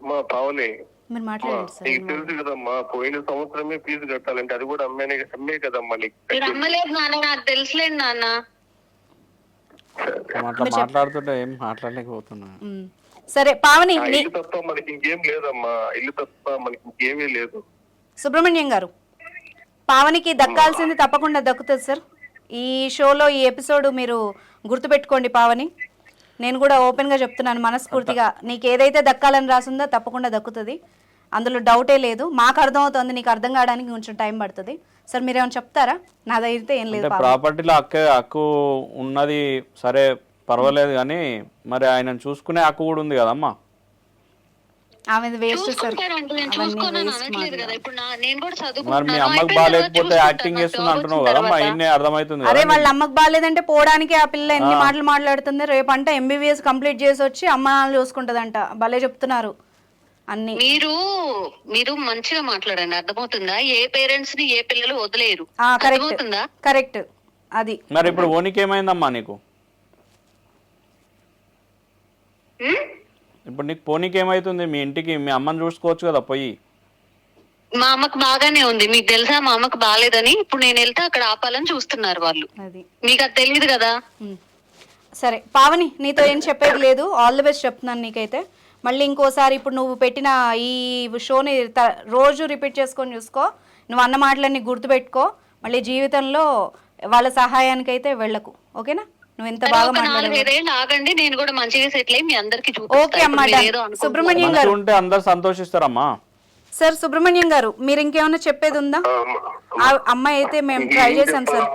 మా పావని మీరు మాట్లాడండి సార్. నీకు తెలుసు కదమ్మా, పోయిన సంవత్సరమే ఫీజు కట్టాలంటే అది కూడా అమ్మే కదమ్మా. మీరు అమ్మలేదు నాన్న, నాకు తెలుసులేండి నాన్న. మాట్లాడుతుంటే ఏం మాట్లాడలేకపోతున్నా. సరే పావని, ఇల్లు తప్ప మనకి ఇంకేం లేదమ్మా, ఇల్లు తప్ప మనకి ఇంకేమీ లేదు. సుబ్రహ్మణ్యం గారు, పావనికి దక్కాల్సింది తప్పకుండా దక్కుతుంది సార్. ఈ షోలో ఈ ఎపిసోడ్ మీరు గుర్తుపెట్టుకోండి పావని. నేను కూడా ఓపెన్గా చెప్తున్నాను మనస్ఫూర్తిగా, నీకు ఏదైతే దక్కాలని రాసిందో తప్పకుండా దక్కుతుంది, అందులో డౌటే లేదు. మాకు అర్థమవుతుంది, నీకు అర్థం కావడానికి కొంచెం టైం పడుతుంది. సార్ మీరు ఏమైనా చెప్తారా? నాదైతే ఏం లేదు. ప్రాపర్టీలో హక్కు ఉన్నది సరే పర్వాలేదు, కానీ మరి ఆయన చూసుకునే హక్కు కూడా ఉంది కదమ్మా. ఆమె వేస్ట్ సార్. మరి మీ అమ్మకి బాగాలేకపోతే యాక్టింగ్ చేస్తుంది అంటున్నావు కదమ్మా, ఇన్నే అర్థమవుతుంది. అరే వాళ్ళ అమ్మకి బాగాలేదంటే పోవడానికి ఆ పిల్ల ఎన్ని మాటలు మాట్లాడుతుంది. రేపంట MBBS కంప్లీట్ చేసి వచ్చి అమ్మ నాన్న చూసుకుంటదంట. భలే చెప్తున్నారు అన్ని. మీరు మంచిగా మాట్లాడండి, అర్థమవుతుందా? ఏ పేరెంట్స్ ని ఏ పిల్లలు వదిలేరు, అర్థమవుతుందా? కరెక్ట్. అది మరి ఇప్పుడు ఓనికి ఏమైందమ్మా నీకు? ఇప్పుడు నీకు పోనీకి ఏమైతుంది? మీ ఇంటికి మీ అమ్మని చూసుకోవచ్చు కదా పోయి. మా అమ్మకు బాగానే ఉంది, మీకు తెలుసా మా అమ్మకు బాగాలేదని. ఇప్పుడు నేను వెళ్తే అక్కడ ఆపాలని చూస్తున్నారు వాళ్ళు, మీకు అది తెలియదు కదా. సరే పావని, నీతో ఏం చెప్పేది లేదు, ఆల్ ది బెస్ట్ చెప్తున్నాను నీకైతే. మళ్ళీ ఇంకోసారి ఇప్పుడు నువ్వు పెట్టిన ఈ షోని రోజు రిపీట్ చేసుకొని చూసుకో. నువ్వు అన్న మాటలన్నీ గుర్తుపెట్టుకో. మళ్ళీ జీవితంలో వాళ్ళ సహాయానికైతే వెళ్ళకు, ఓకేనా? నువ్వు ఎంత బాగా ఆగండి, నేను కూడా మంచిగా సెటిల్ అయ్యి మీ అందరికి. ఓకే అమ్మా. సుబ్రహ్మణ్యం గారు ఉంటే అందరు సంతోషిస్తారమ్మా. సార్ సుబ్రహ్మణ్యం గారు, మీరు ఇంకేమైనా చెప్పేది ఉందా? అమ్మాయి అయితే మేము ట్రై చేసాం సార్.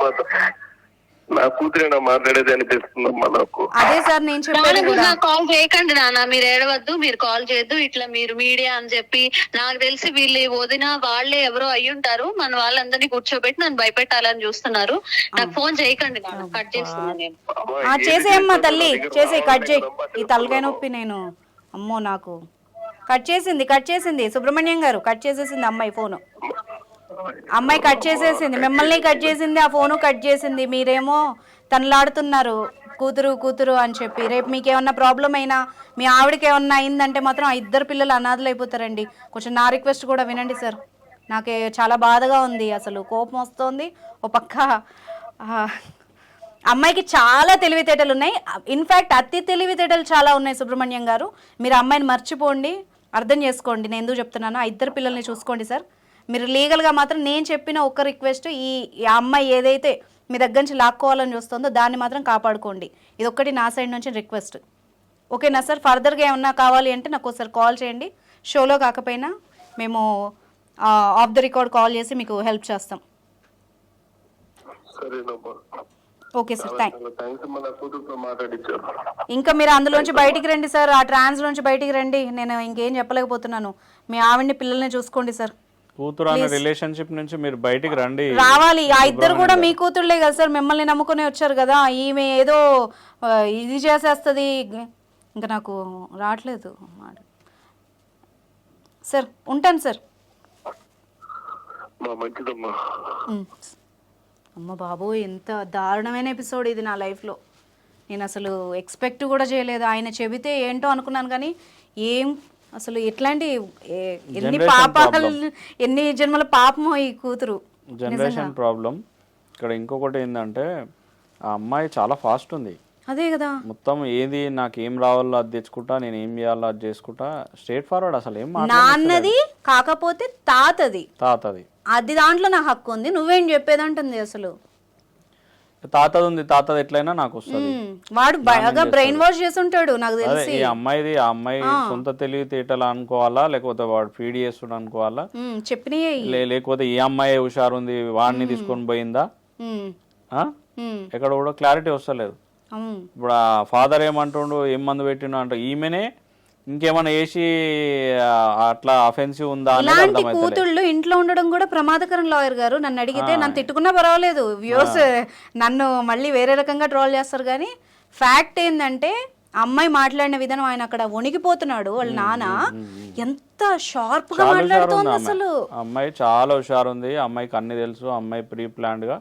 నా కూతురేనా మాట్లాడేది అనిపిస్తుందమ్మా నాకు. అదే సార్ నేను చెప్పేది కూడా. కాల్ చేయకండి నాన్న, మీరు ఏడవద్దు, మీరు కాల్ చేయొద్దు. ఇట్లా మీరు మీడియా అని చెప్పి నాకు తెలిసి వీళ్ళు వదిన వాళ్ళే ఎవరో అయ్యి ఉంటారు. మన వాళ్ళందరినీ కూర్చోబెట్టి నన్ను భయపెట్టాలని చూస్తున్నారు. నాకు ఫోన్ చేయకండి నాన్న, కట్ చేస్తున్నాను నేను. చేసేయమ్మా తల్లి, చేసే, కట్ చేయి. ఈ తలకాయ నొప్పి నేను, అమ్మో నాకు కట్ చేసింది సుబ్రహ్మణ్యం గారు, కట్ చేసేసింది అమ్మాయి ఫోను. అమ్మాయి కట్ చేసేసింది, మిమ్మల్ని కట్ చేసింది, ఆ ఫోను కట్ చేసింది. మీరేమో తనలాడుతున్నారు కూతురు అని చెప్పి. రేపు మీకు ఏమన్నా ప్రాబ్లం అయినా, మీ ఆవిడకి ఏమన్నా అయిందంటే మాత్రం ఆ ఇద్దరు పిల్లలు అనాథలు అయిపోతారండి. కొంచెం నా రిక్వెస్ట్ కూడా వినండి సార్. నాకు చాలా బాధగా ఉంది, అసలు కోపం వస్తుంది. ఓ పక్క అమ్మాయికి చాలా తెలివితేటలు ఉన్నాయి, ఇన్ఫ్యాక్ట్ అతి తెలివితేటలు చాలా ఉన్నాయి సుబ్రహ్మణ్యం గారు. మీరు అమ్మాయిని మర్చిపోండి, అర్థం చేసుకోండి. నేను ఎందుకు చెప్తున్నాను, ఆ ఇద్దరు పిల్లల్ని చూసుకోండి సార్. మీరు లీగల్గా మాత్రం నేను చెప్పిన ఒక్క రిక్వెస్ట్, ఈ అమ్మాయి ఏదైతే మీ దగ్గర నుంచి లాక్కోవాలని చూస్తుందో దాన్ని మాత్రం కాపాడుకోండి. ఇది ఒక్కటి నా సైడ్ నుంచి రిక్వెస్ట్. ఓకేనా సార్? ఫర్దర్గా ఏమన్నా కావాలి అంటే నాకు ఒకసారి కాల్ చేయండి. షోలో కాకపోయినా మేము ఆఫ్ ద రికార్డ్ కాల్ చేసి మీకు హెల్ప్ చేస్తాం. ఓకే సార్, ఇంకా మీరు అందులోంచి బయటికి రండి సార్, ఆ ట్రాన్స్లోంచి బయటికి రండి. నేను ఇంకేం చెప్పలేకపోతున్నాను. మీ ఆవిడ్ని పిల్లల్ని చూసుకోండి సార్. కూతురు అనే రిలేషన్షిప్ నుంచి మీరు బయటికి రండి. రావాలి. ఆ ఇద్దరు కూడా మీ కూతురులే కదా సార్, మిమ్మల్ని నమ్ముకునే వచ్చారు కదా. ఈమె ఏదో ఇది చేసేస్తుంది, ఇంకా నాకు రావట్లేదు సార్. ఉంటాను సార్. అమ్మ బాబోయ్, ఎంత దారుణమైన ఎపిసోడ్ ఇది నా లైఫ్లో. నేను అసలు ఎక్స్పెక్ట్ కూడా చేయలేదు. ఆయన చెబితే ఏంటో అనుకున్నాను, కానీ ఏం అసలు ఎట్లాంటి ఎన్ని జన్మల పాపమో ఈ కూతురు. Generation problem. ఇక్కడ ఇంకొకటి ఏంటంటే, ఆ అమ్మాయి చాలా ఫాస్ట్ ఉంది. అదే కదా, మొత్తం ఏది నాకు ఏం రావాలో అది తెచ్చుకుంటా, నేను ఏం చేయాలో అది చేసుకుంటా, స్ట్రేట్ ఫార్వర్డ్. అసలు ఏం నాన్నది కాకపోతే తాతది అది దాంట్లో నా హక్కు ఉంది, నువ్వేం చెప్పేదంటుంది. అసలు తాతది ఉంది, తాతది ఎట్లయినా నాకు వస్తుంది. వాడు బాగా బ్రెయిన్ వాష్ చేసి ఉంటాడు నాకు తెలిసి. ఈ అమ్మాయిది, ఆ అమ్మాయి సొంత తెలివితేటలు అనుకోవాలా, లేకపోతే వాడు ఫీడ్ చేస్తుడు అనుకోవాలా, లేకపోతే ఈ అమ్మాయి హుషారుంది వాడిని తీసుకొని పోయిందా, ఎక్కడ కూడా క్లారిటీ వస్తలేదు. ఇప్పుడు ఆ ఫాదర్ ఏమంటుండు, ఏం మందు పెట్టిండు అంటే, ఈమెనే ఇంకేమైనా వేసి అట్లా అఫెన్సివ్ ఉందా ఇలాంటి కూతుళ్ళు ఇంట్లో ఉండడం కూడా ప్రమాదకరం. లాయర్ గారు నన్ను అడిగితే, నన్ను తిట్టుకున్నా పర్వాలేదు, వ్యూస్ నన్ను మళ్ళీ వేరే రకంగా ట్రోల్ చేస్తారు, కానీ ఫ్యాక్ట్ ఏంటంటే అమ్మాయి మాట్లాడిన విధానం, ఆయన అక్కడ వణికిపోతున్నాడు. వాళ్ళ నాన్న ఎంత షార్ప్ గా మాట్లాడుతోంది అసలు. అమ్మాయి చాలా హుషారు ఉంది, అమ్మాయికి అన్ని తెలుసు. అమ్మాయి ప్రీ ప్లాన్డ్ గా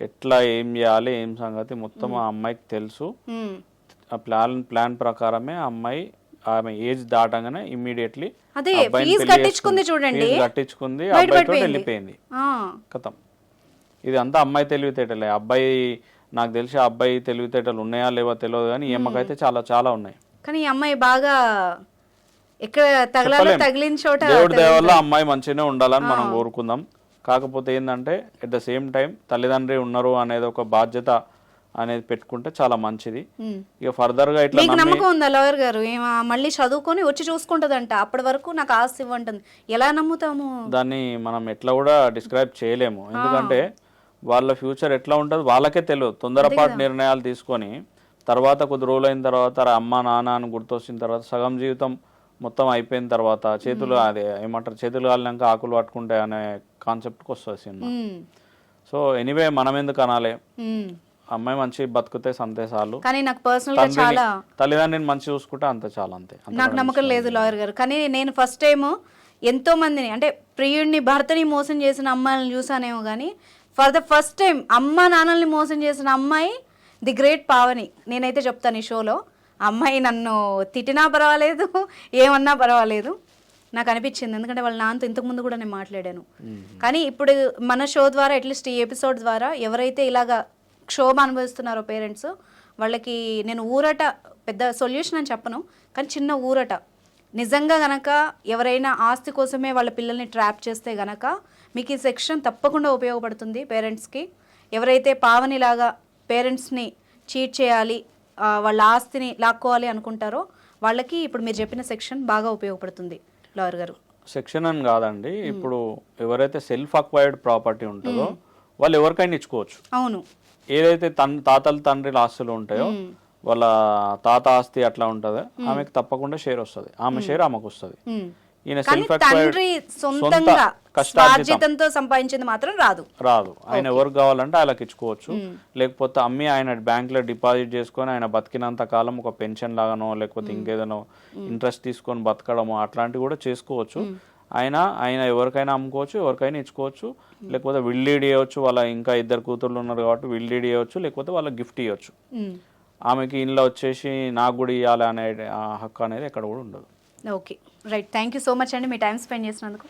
ఎట్లా ఏం చేయాలి ఏం సంగతి మొత్తం ఆ అమ్మాయికి తెలుసు. ఆ ప్లాన్ ప్రకారమే అమ్మాయి ఆమె ఏజ్ దాటంగానే ఇమ్మీడియట్లీ కట్టించుకుంది. చూడండి, కట్టించుకుంది, అబ్బాయితో వెళ్ళిపోయింది. కథం. ఇది అంతా అమ్మాయి తెలివితేటలే. అబ్బాయి నాకు తెలిసి ఆ అబ్బాయి తెలివితేటలు ఉన్నాయా లేవో తెలియదు, కానీ ఈ అమ్మకైతే చాలా చాలా ఉన్నాయి. కానీ ఈ అమ్మాయి బాగా ఎక్కడ తగిలిన చోట దేవుడి దయ వల్ల అమ్మాయి మంచిగానే ఉండాలని మనం కోరుకుందాం. కాకపోతే ఏంటంటే ఎట్ ద సేమ్ టైం తల్లిదండ్రి ఉన్నారు అనేది ఒక బాధ్యత అనేది పెట్టుకుంటే చాలా మంచిది. ఇక ఫర్దర్ గా ఇట్లా నమ్మకం ఉందా లాయర్ గారు? మళ్ళీ చదువుకొని వచ్చి చూసుకుంటదంట, అప్పటి వరకు నాకు ఆస్తి ఇవ్వంటుంది. ఎలా నమ్ముతాము దాన్ని? మనం ఎట్లా కూడా డిస్క్రైబ్ చేయలేము, ఎందుకంటే వాళ్ళ ఫ్యూచర్ ఎట్లా ఉంటుంది వాళ్ళకే తెలియదు. తొందరపాటు నిర్ణయాలు తీసుకొని తర్వాత కొద్ది రోజులు అయిన తర్వాత అమ్మ నాన్న అని గుర్తొచ్చిన తర్వాత సగం జీవితం మొత్తం అయిపోయిన తర్వాత చేతులు అదే ఏమంటారు, చేతులు కాలినాక ఆకులు పట్టుకుంటాయి అనే కాన్సెప్ట్కి వస్తుంది సినిమా. సో ఎనీవే మనం ఎందుకు అనాలి, అమ్మాయి మంచి బతుకుతే సందేశాలు. కానీ నాకు పర్సనల్ గా చాలా తల్లిదండ్రిని మంచి చూసుకుంటే అంత చాలా, అంతే. నాకు నమ్మకం లేదు లాయర్ గారు. కానీ నేను ఫస్ట్ టైం ఎంతో మందిని, అంటే ప్రియుడిని భర్తని మోసం చేసిన అమ్మాయిలను చూసానేమో, కానీ ఫర్ ద ఫస్ట్ టైం అమ్మ నాన్నల్ని మోసం చేసిన అమ్మాయి ది గ్రేట్ పావని. నేనైతే చెప్తాను ఈ షోలో, అమ్మాయి నన్ను తిట్టినా పర్వాలేదు, ఏమన్నా పర్వాలేదు, నాకు అనిపించింది. ఎందుకంటే వాళ్ళ నాన్నతో ఇంతకుముందు కూడా నేను మాట్లాడాను. కానీ ఇప్పుడు మన షో ద్వారా, అట్లీస్ట్ ఈ ఎపిసోడ్ ద్వారా ఎవరైతే ఇలాగా క్షోభ అనుభవిస్తున్నారో పేరెంట్స్, వాళ్ళకి నేను ఊరట, పెద్ద సొల్యూషన్ అని చెప్పను, కానీ చిన్న ఊరట. నిజంగా గనక ఎవరైనా ఆస్తి కోసమే వాళ్ళ పిల్లల్ని ట్రాప్ చేస్తే గనక మీకు ఈ సెక్షన్ తప్పకుండా ఉపయోగపడుతుంది పేరెంట్స్కి. ఎవరైతే పావనిలాగా పేరెంట్స్ని చీట్ చేయాలి, వాళ్ళ ఆస్తిని లాక్కోవాలి అనుకుంటారో వాళ్ళకి ఇప్పుడు మీరు చెప్పిన సెక్షన్ బాగా ఉపయోగపడుతుంది లాయర్ గారు. సెక్షన్ అని కాదండి, ఇప్పుడు ఎవరైతే సెల్ఫ్ అక్వైర్డ్ ప్రాపర్టీ ఉంటుందో వాళ్ళు ఎవరికైనా ఇచ్చుకోవచ్చు. అవును. ఏదైతే తాతల తండ్రుల ఆస్తులు ఉంటాయో వాళ్ళ తాత ఆస్తి అట్లా ఉంటుందో ఆమెకు తప్పకుండా షేర్ వస్తుంది, ఆమె షేర్ ఆమెకు వస్తుంది. ఈయన సెల్ఫ్ తండ్రి సొంతంగా కష్టార్జితంతో సంపాదించింది మాత్రం రాదు. ఆయన ఎవరికి కావాలంటే వాళ్ళకి ఇచ్చుకోవచ్చు. లేకపోతే అమ్మి ఆయన బ్యాంక్ లో డిపాజిట్ చేసుకొని ఆయన బతికినంత కాలం ఒక పెన్షన్ లాగానో లేకపోతే ఇంకేదనో ఇంట్రెస్ట్ తీసుకొని బతకడమో అట్లాంటివి కూడా చేసుకోవచ్చు. ఆయన ఎవరికైనా అమ్ముకోవచ్చు, ఎవరికైనా ఇచ్చుకోవచ్చు. లేకపోతే విల్లీడ్ ఇవ్వచ్చు, వాళ్ళ ఇంకా 2 కూతుర్లు ఉన్నారు కాబట్టి విల్లీడ్ ఇవ్వచ్చు, లేకపోతే వాళ్ళకి గిఫ్ట్ ఇవ్వచ్చు. ఆమెకి ఇంట్లో వచ్చేసి నాకు కూడా ఇవ్వాలి అనే హక్కు అనేది ఎక్కడ కూడా ఉండదు. Okay, right. Thank you so much అండి మీ టైం స్పెండ్ చేసినందుకు.